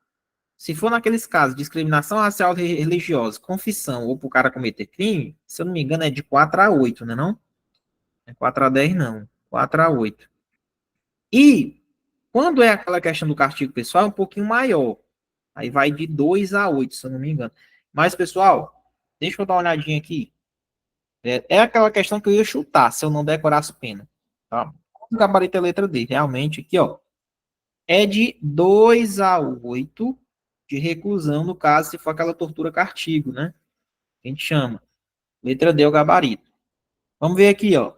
se for naqueles casos de discriminação racial e religiosa, confissão ou para o cara cometer crime, se eu não me engano é de 4 a 8, né não? Não é 4 a 10 não, 4 a 8. E quando é aquela questão do castigo pessoal, é um pouquinho maior. Aí vai de 2 a 8, se eu não me engano. Mas, pessoal, deixa eu dar uma olhadinha aqui. É aquela questão que eu ia chutar, se eu não decorasse pena. Tá? O gabarito é letra D. Realmente, aqui, ó. É de 2 a 8 de reclusão, no caso, se for aquela tortura castigo, né? Que a gente chama. Letra D é o gabarito. Vamos ver aqui, ó.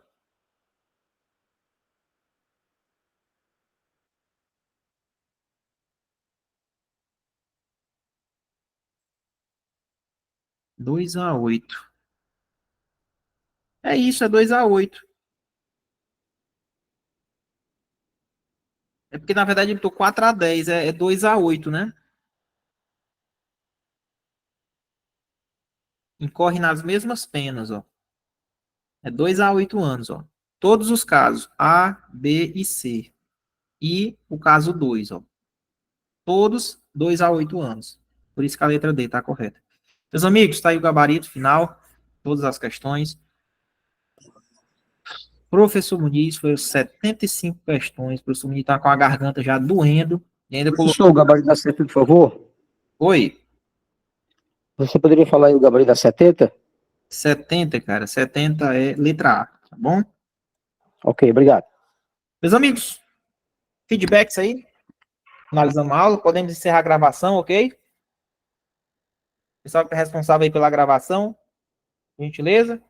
Dois a 8. É isso, é 2 a 8. É porque, na verdade, ele botou 4 a 10. É 2 a 8, né? Incorre nas mesmas penas, ó. É 2 a 8 anos, ó. Todos os casos, A, B e C. E o caso 2, ó. Todos 2 a 8 anos. Por isso que a letra D está correta. Meus amigos, está aí o gabarito final, todas as questões. Professor Muniz, foi 75 questões. Professor Muniz está com a garganta já doendo. E ainda colocou. Professor, o gabarito da 70, por favor. Oi, Você poderia falar aí o gabarito da 70? 70, cara. 70 é letra A, tá bom? Ok, obrigado. Meus amigos, Feedbacks aí? Finalizando a aula, podemos encerrar a gravação, ok? Pessoal que é responsável aí pela gravação, gentileza.